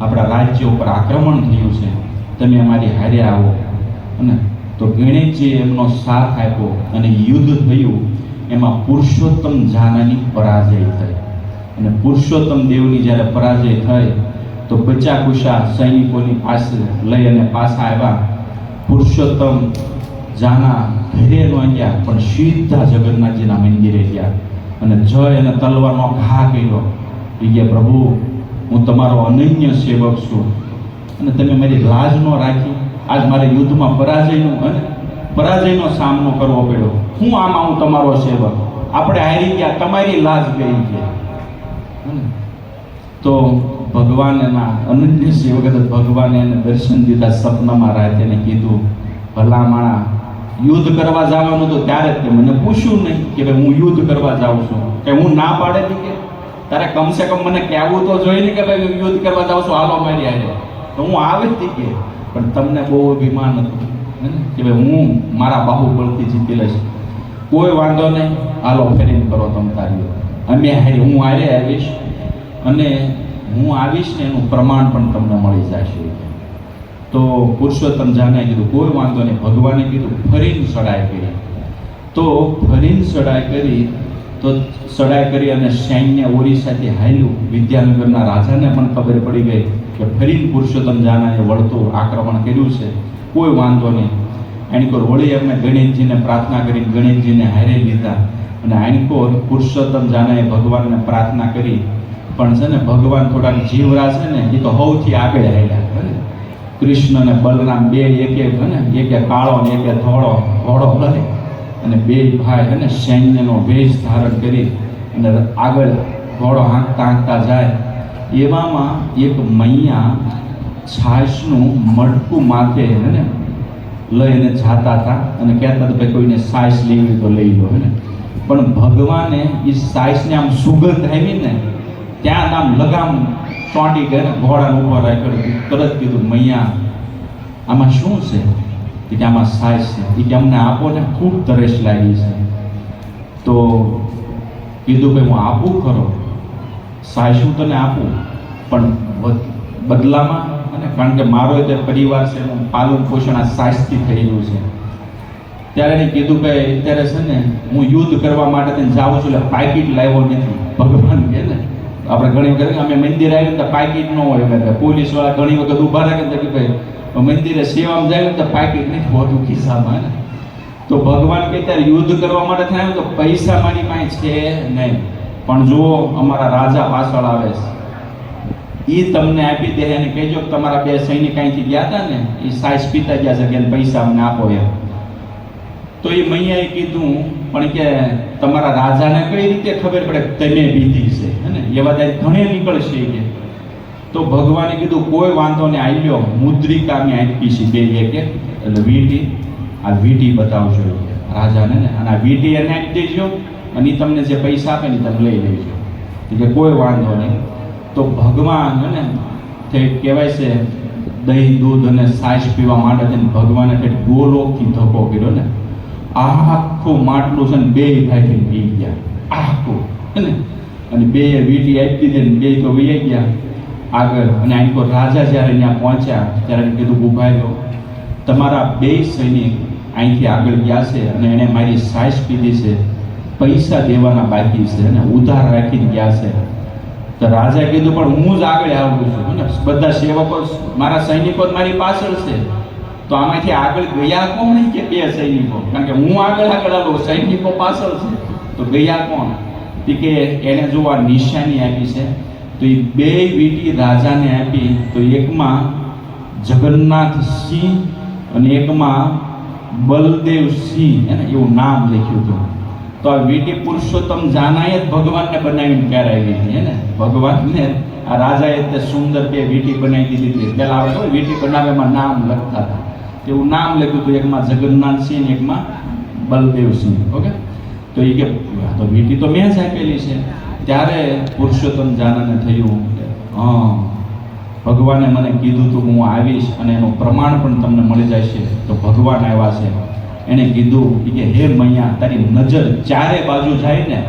આપણા રાજ્ય ઉપર આક્રમણ થયું છે, તમે અમારી હારે આવો. અને તો ગણેશજીએ એમનો સાથ આપ્યો અને યુદ્ધ થયું. એમાં પુરુષોત્તમ જાનાની પરાજય થઈ. અને પુરુષોત્તમ દેવની જ્યારે પરાજય થઈ તો બચા કુશા સૈનિકોની પાસે લઈ અને પાછા આવ્યા. પુરુષોત્તમ જાના ઘરે ન ગયા, પણ સીધા જગન્નાથજીના મંદિરે ગયા અને જય અને તલવારનો ઘા કર્યો. એ કે પ્રભુ, હું તમારો અનન્ય સેવક છું અને તમે મારી લાજ ન રાખી. આજ મારે યુદ્ધમાં પરાજયનો સામનો કરવો પડ્યો. હું આમાં હું તમારો સેવક, આપણે હારી ગયા, તમારી લાજ ગઈ છે. તો ભગવાનના અનન્ય સેવક ભગવાને એને દર્શન દીધા સપનામાં. રાતે એને કીધું, ભલા માણા, યુદ્ધ કરવા જવાનું તો ત્યારે જ મને પૂછ્યું નહીં કે ભાઈ હું યુદ્ધ કરવા જાઉં છું, કે હું ના પાડેલી કે તારે કમસે કમ મને કહેવું તો જોઈએ ને કે ભાઈ યુદ્ધ કરવા જાઉં છું, હાલો મારી હારે. તો હું આવે જ કે, પણ તમને બહુ અભિમાન હતું. કે ભાઈ હું મારા બાહુબળથી જીતી લઈશ. કોઈ વાંધો નહીં, હાલો ફેરીને કરો તમ તારી, અમે હારી, હું હારે આવીશ અને હું આવીશ ને એનું પ્રમાણ પણ તમને મળી જશે. તો પુરુષોત્તમ જાને કીધું કોઈ વાંધો નહીં. ભગવાને કીધું ફરીને ચડાઈ કરી. તો ફરીને ચડાઈ કરી અને સૈન્ય ઓરિસ્સાથી હાલ્યું. વિદ્યાનગરના રાજાને પણ ખબર પડી ગઈ કે ફરીને પુરુષોત્તમ જાનાએ વળતું આક્રમણ કર્યું છે. કોઈ વાંધો નહીં. આણકોર વળી એમને ગણેશજીને પ્રાર્થના કરી, ગણેશજીને હારે લીધા અને આણકોર પુરુષોત્તમ જાનાએ ભગવાનને પ્રાર્થના કરી. પણ છે ને ભગવાન થોડાક જીવરા છે ને એ તો સૌથી આગળ આવ્યા. કૃષ્ણ અને બલરામ બે એક કાળો ને એક ધોળો ઘોડો લઈ અને બે ભાઈ અને સૈન્યનો વેશ ધારણ કરી અને આગળ ઘોડો હાંકતા જાય. એવામાં એક મૈયા છાશનું મટકું માથે લઈને જાતા હતા અને કહેતા હતા ભાઈ કોઈને સાઈસ લેવી તો લઈ લો. પણ ભગવાને એ સાઈસને આમ સુગંધ આવી ને ત્યાં આમ લગામ ચોંટી ગઈ ને ઘોડાને ઉભો રાખ્યો. તરત કીધું મૈયા આમાં શું છે? કે આમાં સાઈસ છે. એ કે અમને આપો ને, ખૂબ તરસ લાગી છે. તો કીધું ભાઈ હું આપું ખરો, સાઈસ હું તને આપું, પણ બદલામાં કારણ કે મારો તે પરિવાર છે, એનું પાલન પોષણ આ સાઈસથી થયેલું છે. ત્યારે એને કીધું કે અત્યારે છે ને હું યુદ્ધ કરવા માટે તેને જાઉં છું એટલે પાકીટ લાવ્યો નથી. ભગવાન કહે ને આપણે ઘણી વખત અમે મંદિર આવીએ તો પાકીટ ન હોય, પોલીસ વાળા ઘણી વખત ઊભા રાખે ને કે ભાઈ મંદિરે સેવામાં જાય તો પાકીટ નથી હોતું ખિસ્સામાં. તો ભગવાન કે ત્યારે યુદ્ધ કરવા માટે થાય તો પૈસા મારી પાસે છે નહીં, પણ જો અમારા રાજા પાછળ આવે છે એ તમને આપી દે અને કહેજો કે તમારા બે સૈનિક અહીંથી ગયા હતા ને એ સાઈસ પીતા ગયા છે કે પૈસા અમને આપો એમ. તો એ મૈયાએ કીધું પણ કે તમારા રાજાને કઈ રીતે ખબર પડે તમે પીધી છે ને એવા ત્યાં ઘણે નીકળશે કે. તો ભગવાને કીધું કોઈ વાંધો ને આલ્યો મુદ્રિકા મેં આપી છે બે એક એટલે વીટી, આ વીટી બતાવજો રાજાને ને, અને આ વીટી એને આપી દેજો અને એ તમને જે પૈસા આપે ને તમે લઈ લેજો. કે કોઈ વાંધો નહીં. તો ભગવાન તે કહેવાય છે દહીં દૂધ અને છાશ પીવા માટે ભગવાને કંઈક ગોલોકથી ધક્કો કર્યો ને આખું માટલું છે ને બે ભાઈ પી ગયા આખું અને બે વીટી આપી દીધી ને બે તો વહી ગયા આગળ. અને આની પર રાજા જ્યારે ત્યાં પહોંચ્યા ત્યારે કીધું ઉભા રહ્યો, તમારા બે સૈનિક અહીંથી આગળ ગયા છે અને એણે મારી છાશ પીધી છે, પૈસા દેવાના બાકી છે અને ઉધાર રાખીને ગયા છે. તો રાજાએ કીધું પણ હું જ આગળ આવું છું ને બધા સેવકો મારા સૈનિકો મારી પાછળ છે, તો આમાંથી આગળ ગયા કોણ કે બે સૈનિકો? કારણ કે હું આગળ આવું, સૈનિકો પાછળ છે, તો ગયા કોણ? કે એને જો આ નિશાની આપી છે તો એ બે વીટી રાજાને આપી. તો એકમાં જગન્નાથ સિંહ અને એકમાં બલદેવ સિંહ એવું નામ લખ્યું હતું. તો આ વીટી પુરુષોત્તમ જાનાએ જ ભગવાનને બનાવીને પહેરાવી હતી ભગવાનને આ રાજાએ તે સુંદર બે વીટી બનાવી દીધી. પહેલા આપણે ખબર વીટી બનાવવામાં નામ લખતા હતા, એવું નામ લખ્યું હતું, એકમાં જગન્નાથસિંહ ને એકમાં બલદેવસિંહ. ઓકે. તો એ કે તો વીટી તો મેં જ આપેલી છે. ત્યારે પુરુષોત્તમ જાનાને થયું હા ભગવાને મને કીધું હતું હું આવીશ અને એનું પ્રમાણ પણ તમને મળી જશે. તો ભગવાન આવ્યા છે. એણે કીધું કે હે મૈયા તારી નજર ચારે બાજુ જાય ને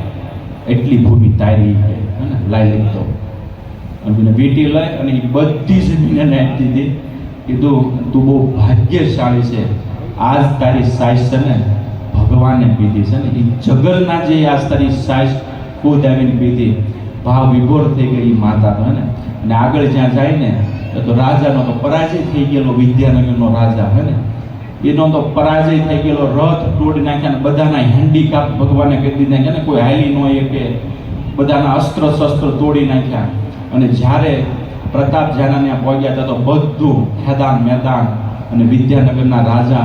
એટલી ભૂમિ તારી લાઈ લીધો અને વીટી લઈ અને એ બધી જમીન એને આપી દીધી. કીધું તું બહુ ભાગ્યશાળી છે, આજ તારી સાઈસ છે ને ભગવાને પીધી છે ને એ જગન્નાથ જે આજ તારી સાઈસ ખુદ આવીને પીધી. ભાવ વિભોર થઈ ગઈ માતા અને આગળ જ્યાં જાય ને તો રાજાનો તો પરાજય થઈ ગયેલો, વિદ્યાનગરનો રાજા એનો તો પરાજય થઈ ગયેલો, રથ તોડી નાખ્યા ને બધાના હેન્ડીકાપ ભગવાને કરી દીધા કે કોઈ હાલી ન કે બધાના અસ્ત્ર શસ્ત્ર તોડી નાખ્યા. અને જ્યારે પ્રતાપ જ્યાં ત્યાં પહોંચ્યા હતા તો બધું ખેદાન મેદાન અને વિદ્યાનગરના રાજા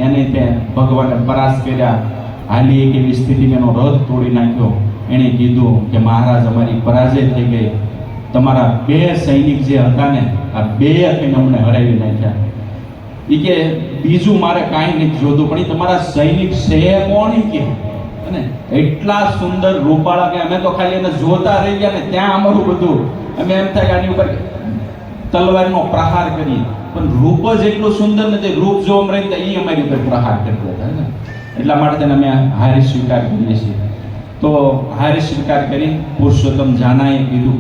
એને તે ભગવાને પરાસ્ત કર્યા. હાલી એક એવી સ્થિતિમાં એનો રથ તોડી નાખ્યો. એણે કીધું કે મહારાજ અમારી પરાજય થઈ ગઈ, તમારા બે સૈનિક જે હતા ને આ બે થઈને અમને હરાવી નાખ્યા. એ કે બીજું મારે કાંઈ નથી જોતું, પણ એ તમારા સૈનિક છે કોણ કે એટલા સુંદર રૂપાળા કે અમે તો ખાલી એને જોતા રહી ગયા ને ત્યાં અમારું બધું અમે એમ થાય કે આની ઉપર તલવારનો પ્રહાર કરીએ, પણ રૂપ જ એટલું સુંદર નથી, રૂપ જો અમે રહીને એ અમારી ઉપર પ્રહાર કરી દેતા ને. એટલા માટે તેને અમે હાર સ્વીકાર કરીએ છીએ. તો હાર સ્વીકાર કરી પુરુષોત્તમ જાનાએ કીધું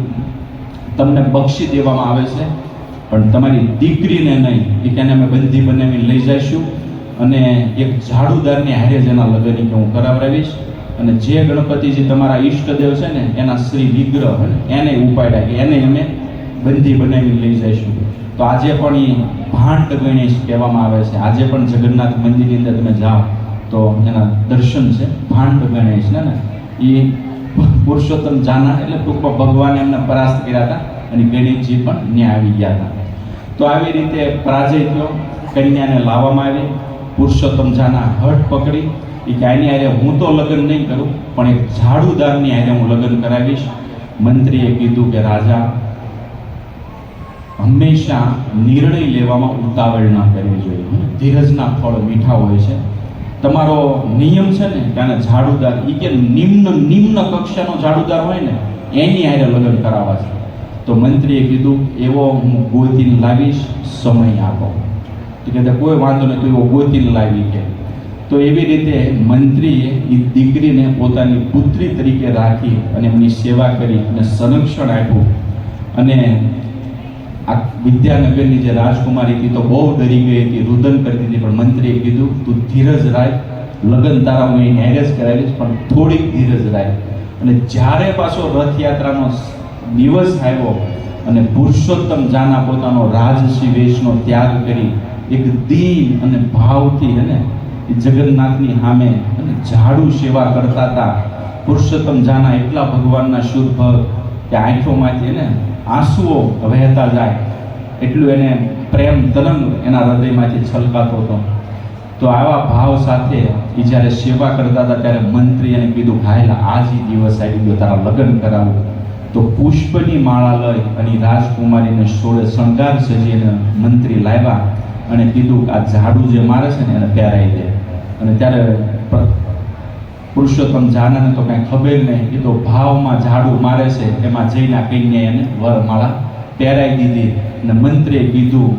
તમને બક્ષી દેવામાં આવે છે, પણ તમારી દીકરીને નહીં, એ કે અમે બંધી બનાવીને લઈ જઈશું અને એક ઝાડુદારની હારે જેના લગ્ન કે હું કરાવડાવીશ, અને જે ગણપતિજી તમારા ઈષ્ટદેવ છે ને એના શ્રી વિગ્રહ એને ઉપાડ્યા કે એને અમે બંધી બનાવીને લઈ જઈશું. તો આજે પણ એ ભાંડ ગણેશ કહેવામાં આવે છે. આજે પણ જગન્નાથ મંદિરની અંદર તમે જાઓ તો એના દર્શન છે ભાંડ ગણેશ ને એ પુરુષોત્તમ જાના એટલે ટૂંકમાં ભગવાને એમને પરાસ્ત કર્યા હતા અને ગણેશજી પણ ત્યાં આવી ગયા હતા. તો આવી રીતે પરાજય થયો, કન્યાને લાવવામાં આવી. પુરુષોત્તમ જાના હઠ પકડી એ કે આની હારે હું તો લગ્ન નહીં કરું, પણ એક ઝાડુદારની હારે હું લગ્ન કરાવીશ. મંત્રીએ કીધું કે રાજા હંમેશા નિર્ણય લેવામાં ઉતાવળ ન કરવી જોઈએ, ધીરજના ફળ મીઠા હોય છે. તમારો નિયમ છે ને કે આને ઝાડુદાર એ કે નિમ્ન કક્ષાનો ઝાડુદાર હોય ને એની હારે લગ્ન કરાવવા છે. તો મંત્રીએ કીધું એવો હું ગોતીને લાવીશ, સમય આપો. તો કહેતા કોઈ વાંધો નહીં, તો એવો ગોતીને લાવી કે. તો એવી રીતે મંત્રીએ એ દીકરીને પોતાની પુત્રી તરીકે રાખી અને એમની સેવા કરી અને સંરક્ષણ આપ્યું. અને આ વિદ્યાનગરની જે રાજકુમારી હતી તો બહુ ડરી ગઈ હતી, રુદન કરતી હતી, પણ મંત્રીએ કીધું તું ધીરજ રાખ, લગ્ન તારા હું એને હારે જ કરાવીશ, પણ થોડીક ધીરજ રાખ. અને જ્યારે પાછો રથયાત્રાનો દિવસ આવ્યો અને પુરુષોત્તમ જાના પોતાનો રાજસી વેશનો ત્યાગ કરી એક દીન અને ભાવથી અને જગન્નાથની સામે અને ઝાડુ સેવા કરતા હતા. પુરુષોત્તમ જાના એટલા ભગવાનના શુદ્ધ ભક્ત કે આંખોમાંથી એને આંસુઓ વહેતા જાય એટલું એને પ્રેમ તરંગ એના હૃદયમાંથી છલકાતો હતો. તો આવા ભાવ સાથે એ જ્યારે સેવા કરતા હતા ત્યારે મંત્રી એને કીધું હાયલા આજ દિવસ આવી ગયો, તારા લગ્ન કરાવું. તો પુષ્પની માળા લઈ અને રાજકુમારીને સોળે શણગાર સજીને મંત્રી લાવ્યા અને કીધું આ ઝાડુ જે મારે છે ને એને પહેરાવી દે. અને ત્યારે પુરુષોત્તમ જાનાને તો કાંઈ ખબર નહીં, એ તો ભાવમાં ઝાડુ મારે છે એમાં જઈને કહીને એને વરમાળા પહેરાવી દીધી. અને મંત્રીએ કીધું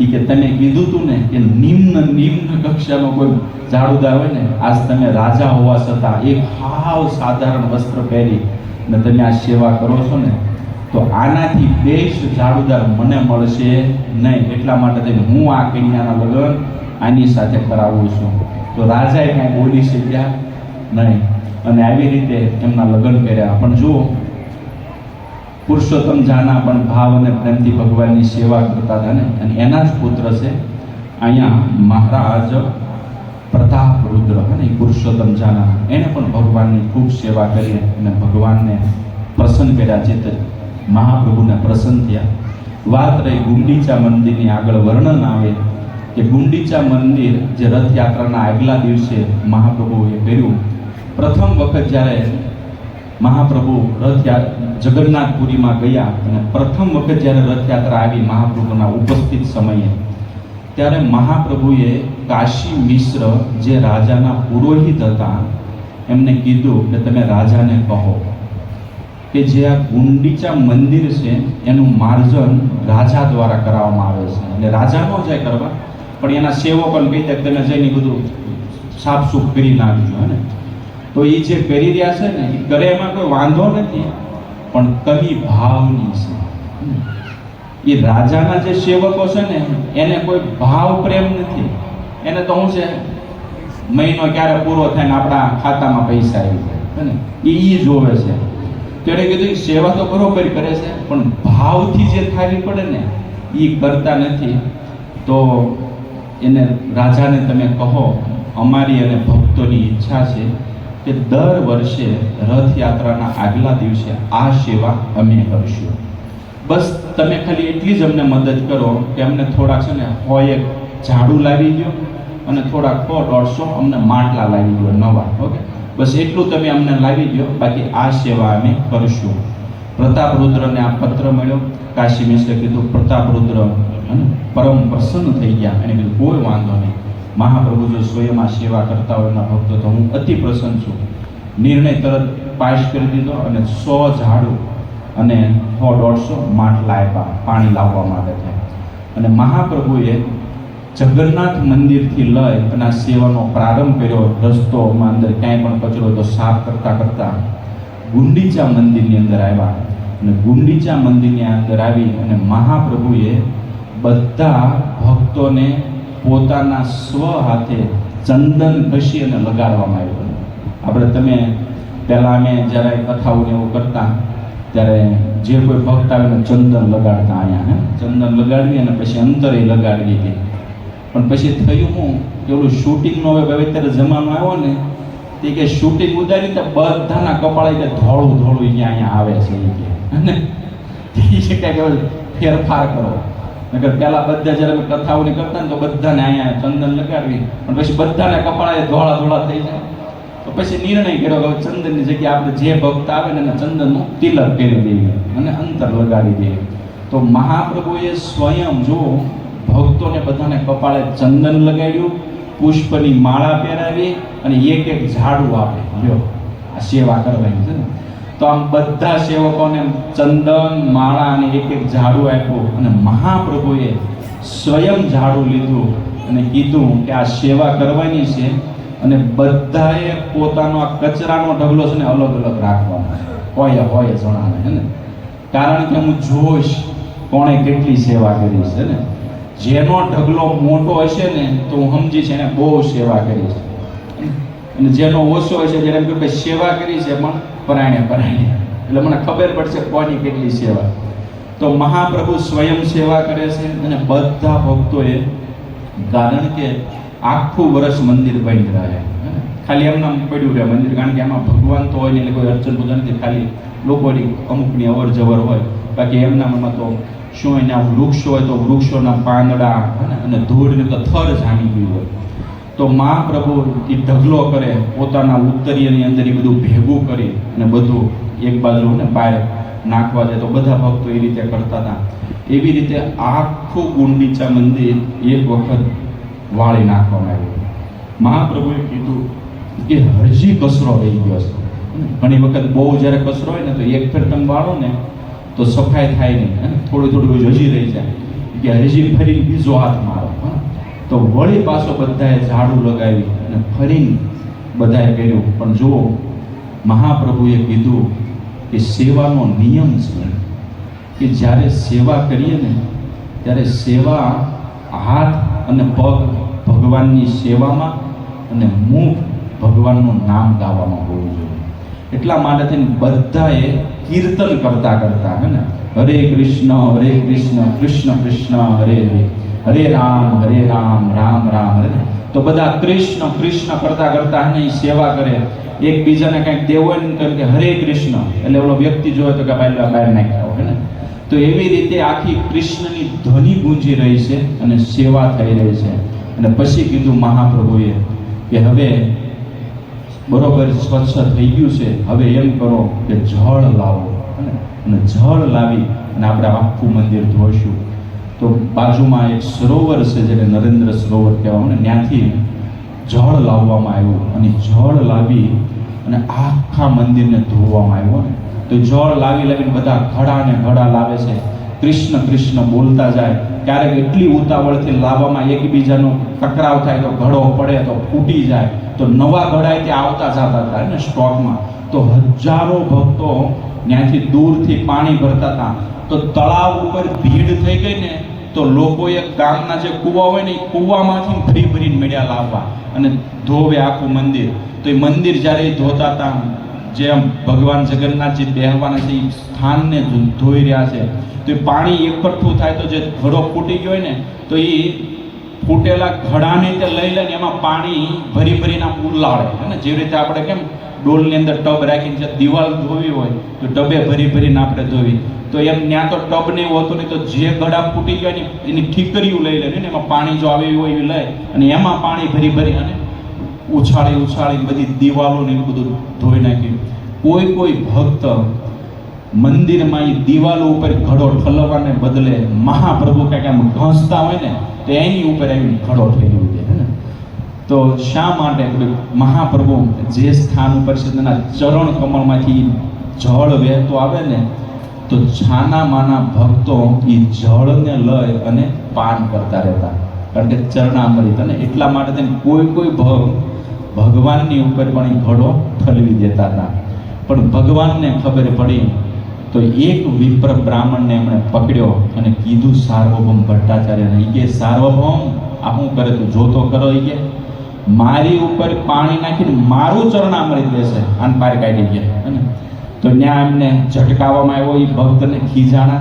એ કે તમે કીધું તું ને કે નિમ્ન કક્ષાનો કોઈ ઝાડુદાર હોય ને, આજ તમે રાજા હોવા છતાં એક હાવ સાધારણ વસ્ત્ર પહેરી ને તમે આ સેવા કરો છો ને, તો આનાથી બેસ્ટ ઝાડુદાર મને મળશે નહીં. એટલા માટે થઈને હું આ કન્યાના લગ્ન આની સાથે કરાવું છું. તો રાજાએ કાંઈ બોલી શક્યા નહીં અને આવી રીતે એમના લગ્ન કર્યા. પણ જુઓ પુરુષોત્તમ જાના પણ ભાવ અને પ્રેમથી ભગવાનની સેવા કરતા હતા ને, અને એના જ પુત્ર છે અહીંયા મહારાજ પ્રતાપરુદ્ર અને પુરુષોત્તમ જાના, એને પણ ભગવાનની ખૂબ સેવા કરી અને ભગવાનને પ્રસન્ન કર્યા. ચિત્ત મહાપ્રભુને પ્રસન્ન થયા. વાત રહી ગુંડીચા મંદિરની, આગળ વર્ણન આવે કે ગુંડીચા મંદિર જે રથયાત્રાના આગલા દિવસે મહાપ્રભુએ કર્યું. પ્રથમ વખત જ્યારે મહાપ્રભુ જગન્નાથપુરીમાં ગયા અને પ્રથમ વખત જ્યારે રથયાત્રા આવી મહાપ્રભુના ઉપસ્થિત સમયે, ત્યારે મહાપ્રભુએ કાશી મિશ્ર જે રાજાના પુરોહિત હતા એમને કીધું કે તમે રાજાને કહો કે જે આ ગુંડીચા મંદિર છે એનું માર્જન રાજા દ્વારા કરાવવામાં આવે છે. એટલે રાજા ન જાય કરવા, પણ એના સેવકોને કહી દે તમે જઈને બધું સાફસૂફ કરી નાખજો. હે ને, તો એ જે કરી રહ્યા છે ને એ કરે એમાં કોઈ વાંધો નથી, પણ કમી ભાવની છે. એ રાજાના જે સેવકો છે ને એને કોઈ ભાવ પ્રેમ નથી, એને તો શું છે મહિનો ક્યારે પૂરો થાય ને આપણા ખાતામાં પૈસા આવી જાય ને એ જોવે છે. ત્યારે કીધું સેવા તો બરોબર કરે છે, પણ ભાવથી જે થવી પડે ને એ કરતા નથી. તો એને રાજાને તમે કહો અમારી અને ભક્તોની ઈચ્છા છે કે દર વર્ષે રથયાત્રાના આગલા દિવસે આ સેવા અમે કરીશું. બસ તમે ખાલી એટલી જ અમને મદદ કરો કે અમને થોડાક છે ને હોય એક ઝાડુ લાવી દો અને થોડાક 100-150 અમને માટલા લાવી દો નવા. ઓકે, બસ એટલું તમે અમને લાવી દો, બાકી આ સેવા અમે કરીશું. પ્રતાપરુદ્રને આ પત્ર મળ્યો. કાશી મિશ્રે કીધું પ્રતાપરુદ્ર પરમ પ્રસન્ન થઈ ગયા. એને કીધું કોઈ વાંધો નહીં, મહાપ્રભુ જો સ્વયં આ સેવા કરતા હોય એના ભક્તો તો હું અતિ પ્રસન્ન છું. નિર્ણય તરત પાસ કરી દીધો અને 100 ઝાડુ અને 100-150 માટલા આપ્યા પાણી લાવવા માટે થાય. અને મહાપ્રભુએ જગન્નાથ મંદિરથી લઈ અને આ સેવાનો પ્રારંભ કર્યો. રસ્તોમાં અંદર ક્યાંય પણ કચરો તો સાફ કરતા કરતા ગુંડીચા મંદિરની અંદર આવ્યા. અને ગુંડીચા મંદિરની અંદર આવી અને મહાપ્રભુએ બધા ભક્તોને પોતાના સ્વ હાથે ચંદન ઘસી અને લગાડવામાં આવ્યું. આપણે તમે પહેલાં અમે જ્યારે કથાઓને એવું કરતા ત્યારે જે કોઈ ભક્ત આવે ને ચંદન લગાડતા અહીંયા ચંદન લગાડવી અને પછી અંતરે લગાડવી હતી. પણ પછી થયું હું કે ઓલું શૂટિંગનો હવે અત્યારે જમાનો આવ્યો ને તે કે શૂટિંગ ઉતારી તો બધાના કપાળે કે ધોળું ધોળું અહીંયા આવે છે એ કે અને તે કંઈક ફેરફાર કરો. નકર પહેલાં બધા જ્યારે અમે કથાઓને કરતા ને તો બધાને અહીંયા ચંદન લગાડવી પણ પછી બધાના કપાળે ધોળા ધોળા થઈ જાય. તો પછી નિર્ણય કર્યો કે ચંદનની જગ્યાએ આપણે જે ભક્ત આવે ને એને ચંદનનું તિલક કરી દઈએ અને અંતર લગાડી દઈએ. તો મહાપ્રભુએ સ્વયં જો ભક્તોને બધાને કપાળે ચંદન લગાડ્યું, પુષ્પની માળા પહેરાવી અને એક એક ઝાડુ આપે. લ્યો આ સેવા કરવાની છે ને. તો આમ બધા સેવકોને ચંદન માળા અને એક એક ઝાડુ આપ્યું અને મહાપ્રભુએ સ્વયં ઝાડુ લીધું અને કીધું કે આ સેવા કરવાની છે અને બધાએ પોતાનો આ કચરાનો ઢગલો છે ને અલગ અલગ રાખવાનો હોય જણાને હે ને. કારણ કે હું જોઈશ કોણે કેટલી સેવા કરી છે ને. જેનો ઢગલો મોટો હશે ને તો હું સમજીશ એને બહુ સેવા કરી છે અને જેનો ઓછો હશે જેને એમ કે સેવા કરી છે પણ પરાયણે એટલે મને ખબર પડશે કોની કેટલી સેવા. તો મહાપ્રભુ સ્વયં સેવા કરે છે અને બધા ભક્તોએ, કારણ કે આખું વર્ષ મંદિર બંધ રહે, ખાલી એમનામ પડ્યું રહે મંદિર, કારણ કે એમાં ભગવાન તો હોય ને એટલે કોઈ અર્ચન પૂજન નથી, ખાલી લોકોની અમુકની અવર જવર હોય. બાકી એમનામાં તો શું એના વૃક્ષો હોય તો વૃક્ષોના પાંદડા અને ધૂળને તો થર જામી ગયું હોય. તો મહાપ્રભુ એ ઢગલો કરે, પોતાના ઉત્તરીયની અંદર એ બધું ભેગું કરી અને બધું એક બાજુ ને બહાર નાખવા જાય. તો બધા ભક્તો એ રીતે કરતા હતા. એવી રીતે આખું ગુંડીચા મંદિર એક વખત વાળી નાખવામાં આવ્યું. મહાપ્રભુએ કીધું કે હજી કચરો રહી ગયો છે. ઘણી વખત બહુ જ્યારે કચરો હોય ને તો એક ફેર તમે વાળો ને તો સફાઈ થાય નહીં, થોડું થોડું હજી રહી જાય કે હજી ફરી બીજો હાથ મારો. તો વળી પાછો બધાએ ઝાડુ લગાવી અને ફરીને બધાએ કર્યું. પણ જુઓ, મહાપ્રભુએ કીધું કે સેવાનો નિયમ છે કે જ્યારે સેવા કરીએ ને ત્યારે સેવા હાથ અને પગ ભગવાનની સેવામાં અને મુખ ભગવાનનું નામ ગાવામાં હોવું જોઈએ. એટલા માટે થઈને બધાએ કીર્તન કરતા કરતા હે ને હરે કૃષ્ણ કૃષ્ણ કૃષ્ણ હરે હરે, હરે રામ રામ રામ હરે. તો બધા કૃષ્ણ કૃષ્ણ કરતા કરતા હે ને સેવા કરે. એકબીજાને કંઈક દેવો હોય ને કે હરે કૃષ્ણ એટલે ઓલો વ્યક્તિ જોવે તો કે પહેલા બહાર નાખ્યા હે ને. તો એવી રીતે આખી કૃષ્ણની ધ્વનિ ગુંજી રહી છે અને સેવા થઈ રહી છે. અને પછી કીધું મહાપ્રભુએ કે હવે બરોબર સ્વચ્છ થઈ ગયું છે, હવે એમ કરો કે જળ લાવો અને જળ લાવી અને આપણે આખું મંદિર ધોઈશું. તો બાજુમાં એક સરોવર છે જેને નરેન્દ્ર સરોવર કહેવાય ને, ત્યાંથી જળ લાવવામાં આવ્યું અને જળ લાવી અને આખા મંદિરને ધોવામાં આવ્યું. ને તો જળ લાવીને બધા ઘડા લાવે છે, કૃષ્ણ કૃષ્ણ બોલતા જાય. ક્યારેક એટલી ઉતાવળથી લાવવામાં એકબીજાનો ટકરાવ થાય તો ઘડો પડે તો ફૂટી જાય, તો નવા ઘડા ત્યાં આવતા જતા હતા ને સ્ટોકમાં. તો હજારો ભક્તો ત્યાંથી દૂરથી પાણી ભરતા હતા. તો તળાવ ઉપર ભીડ થઈ ગઈ ને તો લોકોએ ગામના જે કૂવા હોય ને એ કૂવામાંથી ભરીને મેળ્યા લાવવા અને ધોવે આખું મંદિર. તો એ મંદિર જ્યારે ધોતા હતા, જેમ ભગવાન જગન્નાથજી બેહવાના છે એ સ્થાનને ધોઈ રહ્યા છે, તો એ પાણી એકઠું થાય તો જે ઘડો ફૂટી ગયો હોય ને તો એ ફૂટેલા ઘડાને તે લઈ લઈને એમાં પાણી ભરીને ઉલાળે ને. જેવી રીતે આપણે કેમ ડોલની અંદર ટબ રાખીને જે દિવાલ ધોવી હોય તો ટબે ભરીને આપણે ધોવી, તો એમ ત્યાં તો ટબ ને એવું હતું નહીં. તો જે ગળા ફૂટી ગયા એની ઠીકરીઓ લઈ લે ને એમાં પાણી જો આવી હોય એ લઈ અને એમાં પાણી ભરી અને ઉછાળી બધી દિવાલો ને એવું બધું ધોઈ નાખ્યું. કોઈ ભક્ત મંદિરમાં એ દિવાલો ઉપર ઘડો ઠલવવાને બદલે મહાપ્રભુ કંઈક આમ ઘસતા હોય ને તો એની ઉપર આવીને ઘડો ઠેરવી દે ને. તો શા માટે? મહાપ્રભુ જે સ્થાન ઉપર છે તેના ચરણ કમળમાંથી જળ વહેતો આવે ને તો છાના માના ભક્તો એ જળને લઈ અને પાન કરતા રહેતા, કારણ કે ચરણામૃત, અને એટલા માટે તેને કોઈ ભગવાનની ઉપર પણ એ ઘડો ઠલવી દેતા હતા. પણ ભગવાનને ખબર પડી તો એક વિપ્ર બ્રાહ્મણને એમણે પકડ્યો અને કીધું સાર્વભૌમ ભટ્ટાચાર્યને, એ કે સાર્વભૌમ આ શું કરે તું જોતો કરો, એ કે મારી ઉપર પાણી નાખીને મારું ચરણામૃત લેશે, આને પાર કાઢી ગયા. ને તો ત્યાં એમને ઝટકાવવામાં આવ્યો, એ ભક્તને ખીજાણા,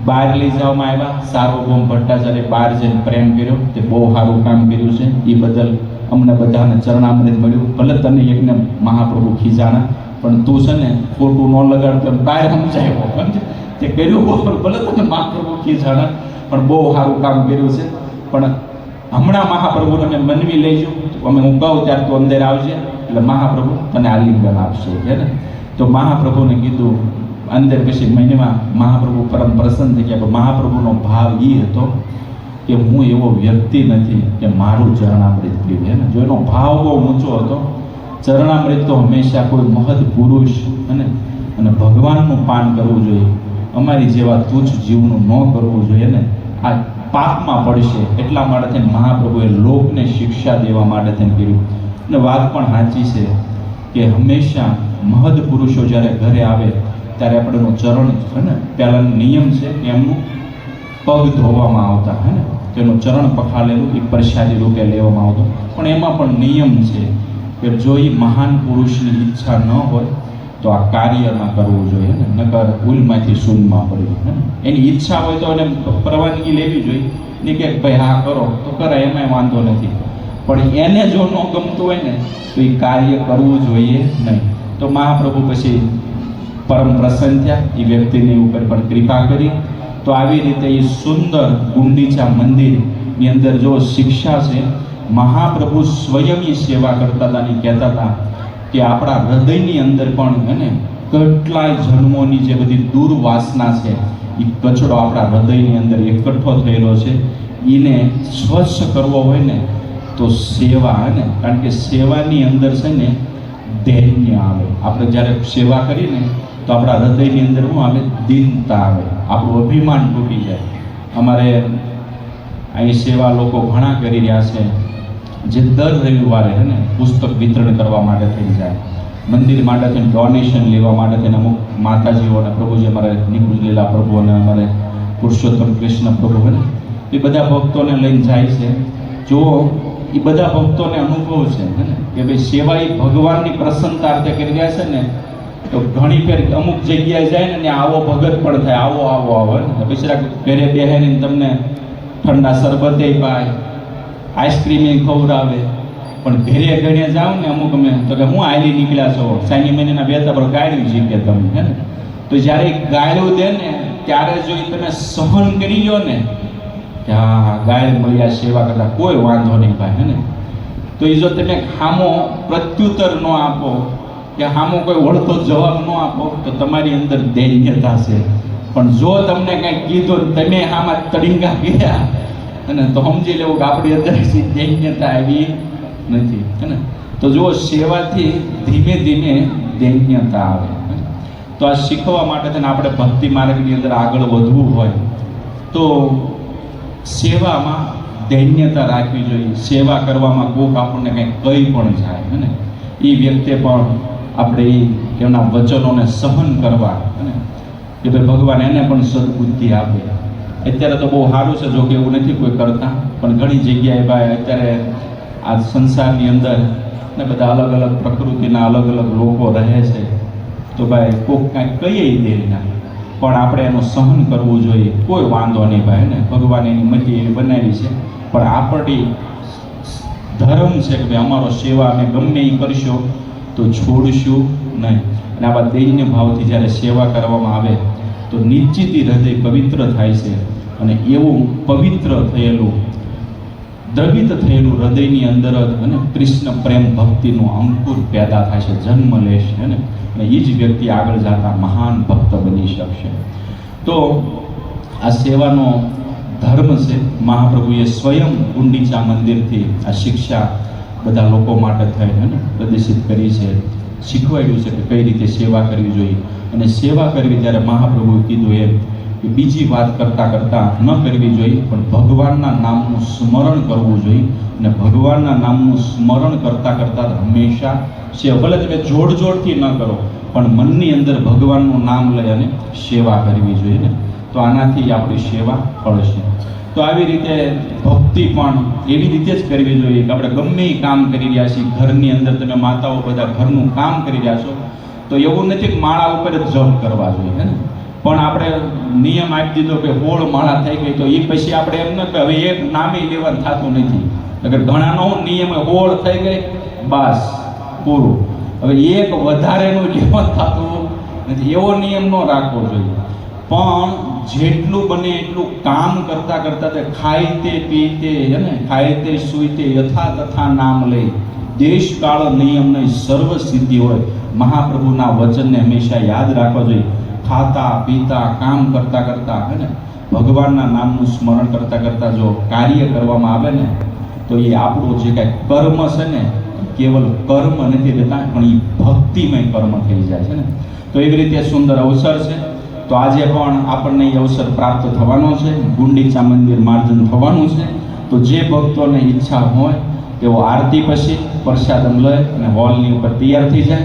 બહાર લઈ જવામાં આવ્યા. સાર્વભૌમ ભટ્ટાચાર્ય બહાર જઈને પ્રેમ કર્યો, તે બહુ સારું કામ કર્યું છે, એ બદલ અમને બધાને ચરણામૃત મળ્યું. ભલે તને એકને મહાપ્રભુ ખીજાણા, પણ તું છે ને ખોટું ન લગાડતો એમ બહાર સમજાયો, તે કર્યું. ભલે તને મહાપ્રભુ ખીજાણા, પણ બહુ સારું કામ કર્યું છે. પણ હમણાં મહાપ્રભુને અમે મનવી લઈશું, અમે હું કહું ત્યારે તું અંદર આવજે, એટલે મહાપ્રભુ તને આલિંગન આપશે, છે ને. તો મહાપ્રભુને કીધું અંદર. પછી મહિનામાં મહાપ્રભુ પરમ પ્રસન્ન થઈ ગયા. મહાપ્રભુનો ભાવ એ હતો કે હું એવો વ્યક્તિ નથી કે મારું ચરણામૃત પીવે, ને જો એનો ભાવ બહુ ઊંચો હતો. ચરણામૃત તો હંમેશા કોઈ મહદ પુરુષ અને ભગવાનનું પાન કરવું જોઈએ, અમારી જેવા તુચ્છ જીવનું ન કરવું જોઈએ, ને આ પાપમાં પડશે. એટલા માટે મહાપ્રભુએ લોકને શિક્ષા દેવા માટે કર્યું. અને વાત પણ સાચી છે કે હંમેશા મહદ પુરુષો જ્યારે ઘરે આવે ત્યારે આપણેનો ચરણ છે ને, પહેલાંનો નિયમ છે કે એમનું પગ ધોવામાં આવતા, હે ને, તેનું ચરણ પખાલેલું એ પ્રસાદી રૂપે લેવામાં આવતું. પણ એમાં પણ નિયમ છે કે જો એ મહાન પુરુષની ઈચ્છા ન હોય તો આ કાર્ય ન કરવું જોઈએ, ને નકર ઉલમાંથી શૂન્યમાં પડ્યું. હે ને, એની ઈચ્છા હોય તો એને પરવાનગી લેવી જોઈએ, ને કે ભાઈ હા કરો તો કરાય, એમાંય વાંધો નથી. પણ એને જો ન ગમતું હોય ને તો એ કાર્ય કરવું જોઈએ નહીં. તો મહાપ્રભુ પછી પરમ પ્રસન્ન થયા, એ વ્યક્તિની ઉપર પણ કૃપા કરી. તો આવી રીતે એ સુંદર ગુંડીચા મંદિરની અંદર જો શિક્ષા છે, મહાપ્રભુ સ્વયં એ સેવા કરતા હતા અને કહેતા હતા કે આપણા હૃદયની અંદર પણ એને કેટલાય જન્મોની જે બધી દુર્વાસના છે, એ કચડો આપણા હૃદયની અંદર એકઠો થયેલો છે, એને સ્વચ્છ કરવો હોય ને તો સેવા, ને કારણ કે સેવાની અંદર છે ને દૈન્ય આવે. આપણે જ્યારે સેવા કરીને તો આપણા હૃદયની અંદર શું આવે? દીનતા આવે, આપણું અભિમાન તૂટી જાય. અમારે અહીં સેવા લોકો ઘણા કરી રહ્યા છે, જે દર રવિવારે હે ને પુસ્તક વિતરણ કરવા માટે થઈ જાય, મંદિર માટે થઈને ડોનેશન લેવા માટે થઈને અમુક માતાજીઓ અને પ્રભુજી, અમારે નિકુંજ લીલા પ્રભુ અને અમારે પુરુષોત્તમ કૃષ્ણ પ્રભુ હે ને, એ બધા ભક્તોને લઈને જાય છે. જો એ બધા ભક્તોને અનુભવ છે હે ને કે ભાઈ સેવા એ ભગવાનની પ્રસન્નતા અર્થે કરી રહ્યા છે ને, તો ઘણી ફેર અમુક જગ્યાએ જાય ને આવો ભગત પણ થાય, આવો આવો આવો ને પછી ઘરે બેહીને તમને ઠંડા શરબતે પાય, આઈસ્ક્રીમ ખવડાવે. પણ ઘરે ઘરે જાઓ ને અમુક અમે તો કે હું આયલી નીકળ્યા છો, સાની મહિનાના 2 તબર ગાળ્યું જીકે તમે, હે ને. તો જ્યારે ગાળ્યું દે ને ત્યારે જો તમે સહન કરી લો ને કે હા ગાય મળ્યા સેવા કરતા કોઈ વાંધો નહીં ભાઈ, હે ને. તો એ જો તમે સામો પ્રત્યુત્તર ન આપો કે સામો કોઈ વળતો જવાબ ન આપો તો તમારી અંદર દૈન્યતા છે. પણ જો તમને કંઈક કીધું તમે આમાં તડીંગા ગયા અને તો સમજી લેવું કે આપણી અંદર દૈન્યતા આવી નથી, હે ને. તો જો સેવાથી ધીમે ધીમે દૈન્યતા આવે. તો આ શીખવા માટે તેને આપણે ભક્તિ માર્ગની અંદર આગળ વધવું હોય તો સેવામાં દૈન્યતા રાખવી જોઈએ. સેવા કરવામાં કોક આપણને કંઈક કહી પણ જાય, હે ને, એ વ્યક્તિ પણ આપણે એમના વચનોને સહન કરવા, હે ને, કે ભાઈ ભગવાન એને પણ સદબુદ્ધિ આપે. અત્યારે તો બહુ સારું છે, જો કે એવું નથી કોઈ કરતા, પણ ઘણી જગ્યાએ ભાઈ અત્યારે આ સંસારની અંદર ને બધા અલગ અલગ પ્રકૃતિના અલગ અલગ લોકો રહે છે. તો ભાઈ કોક કાંઈ કહીએ દે ના, પણ આપણે એનું સહન કરવું જોઈએ, કોઈ વાંધો નહીં ભાઈ, ને ભગવાન એની મતિ એવી બનાવી છે. પણ આપણી ધર્મ છે કે ભાઈ અમારો સેવા અમે ગમે એ કરશો તો છોડશું નહીં. અને આવા દૈન્ય ભાવથી જ્યારે સેવા કરવામાં આવે તો નિશ્ચિત હૃદય પવિત્ર થાય છે. અને એવું પવિત્ર થયેલું દ્રવિત થયેલું હૃદયની અંદર જ અને કૃષ્ણ પ્રેમ ભક્તિનું અંકુર પેદા થાય છે, જન્મ લેશે, અને એ જ વ્યક્તિ આગળ જતા મહાન ભક્ત બની શકશે. તો આ સેવાનો ધર્મ છે. મહાપ્રભુએ સ્વયં ગુંડીચા મંદિરથી આ શિક્ષા બધા લોકો માટે થઈને પ્રદર્શિત કરી છે. શીખવાડ્યું છે કે કઈ રીતે સેવા કરવી જોઈએ. અને સેવા કરવી ત્યારે મહાપ્રભુએ કીધું એમ કે બીજી વાત કરતાં કરતાં ન કરવી જોઈએ, પણ ભગવાનના નામનું સ્મરણ કરવું જોઈએ. અને ભગવાનના નામનું સ્મરણ કરતાં કરતાં હંમેશા ભલે તમે જોડથી ન કરો, પણ મનની અંદર ભગવાનનું નામ લઈ અને સેવા કરવી જોઈએ ને, તો આનાથી આપણી સેવા ફળશે. તો આવી રીતે ભક્તિ પણ એવી રીતે જ કરવી જોઈએ કે આપણે ગમે એ કામ કરી રહ્યા છીએ, ઘરની અંદર તમે માતાઓ બધા ઘરનું કામ કરી રહ્યા છો, તો એવું નથી કે માળા ઉપર જ જપ કરવા જોઈએ હે ને, પણ આપણે નિયમ આપી દીધો કે 16 માળા થઈ ગઈ, તો એ પછી આપણે એમ ન કે હવે એક નામે લેવાનું થતું નથી. અગર ઘણાનો નિયમ 16 થઈ ગઈ બસ પૂરું, હવે એક વધારેનું લેવાનું થતું નથી, એવો નિયમ ન રાખવો જોઈએ. પણ જેટલું બને એટલું કામ કરતા કરતા તે ખાઈતે પીતે હે ને, ખાઈતે સુઈતે યથા તથા નામ લઈ, દેશ કાળ નિયમ નહીં સર્વ સિદ્ધિ હોય. મહાપ્રભુના વચનને હંમેશા યાદ રાખવા જોઈએ. ખાતા પીતા કામ કરતા કરતા હે ને, ભગવાનના નામનું સ્મરણ કરતા કરતા જો કાર્ય કરવામાં આવે ને, તો એ આપણું જે કાંઈ કર્મ છે ને, કેવલ કર્મ નથી રહેતા, પણ એ ભક્તિમય કર્મ થઈ જાય છે ને. તો એવી રીતે સુંદર અવસર છે. તો આજે પણ આપણને એ અવસર પ્રાપ્ત થવાનો છે, ગુંડીચા મંદિર માર્જન થવાનું છે. તો જે ભક્તોને ઈચ્છા હોય તેઓ આરતી પછી પ્રસાદમ લઈ અને હોલની ઉપર તૈયાર થઈ જાય.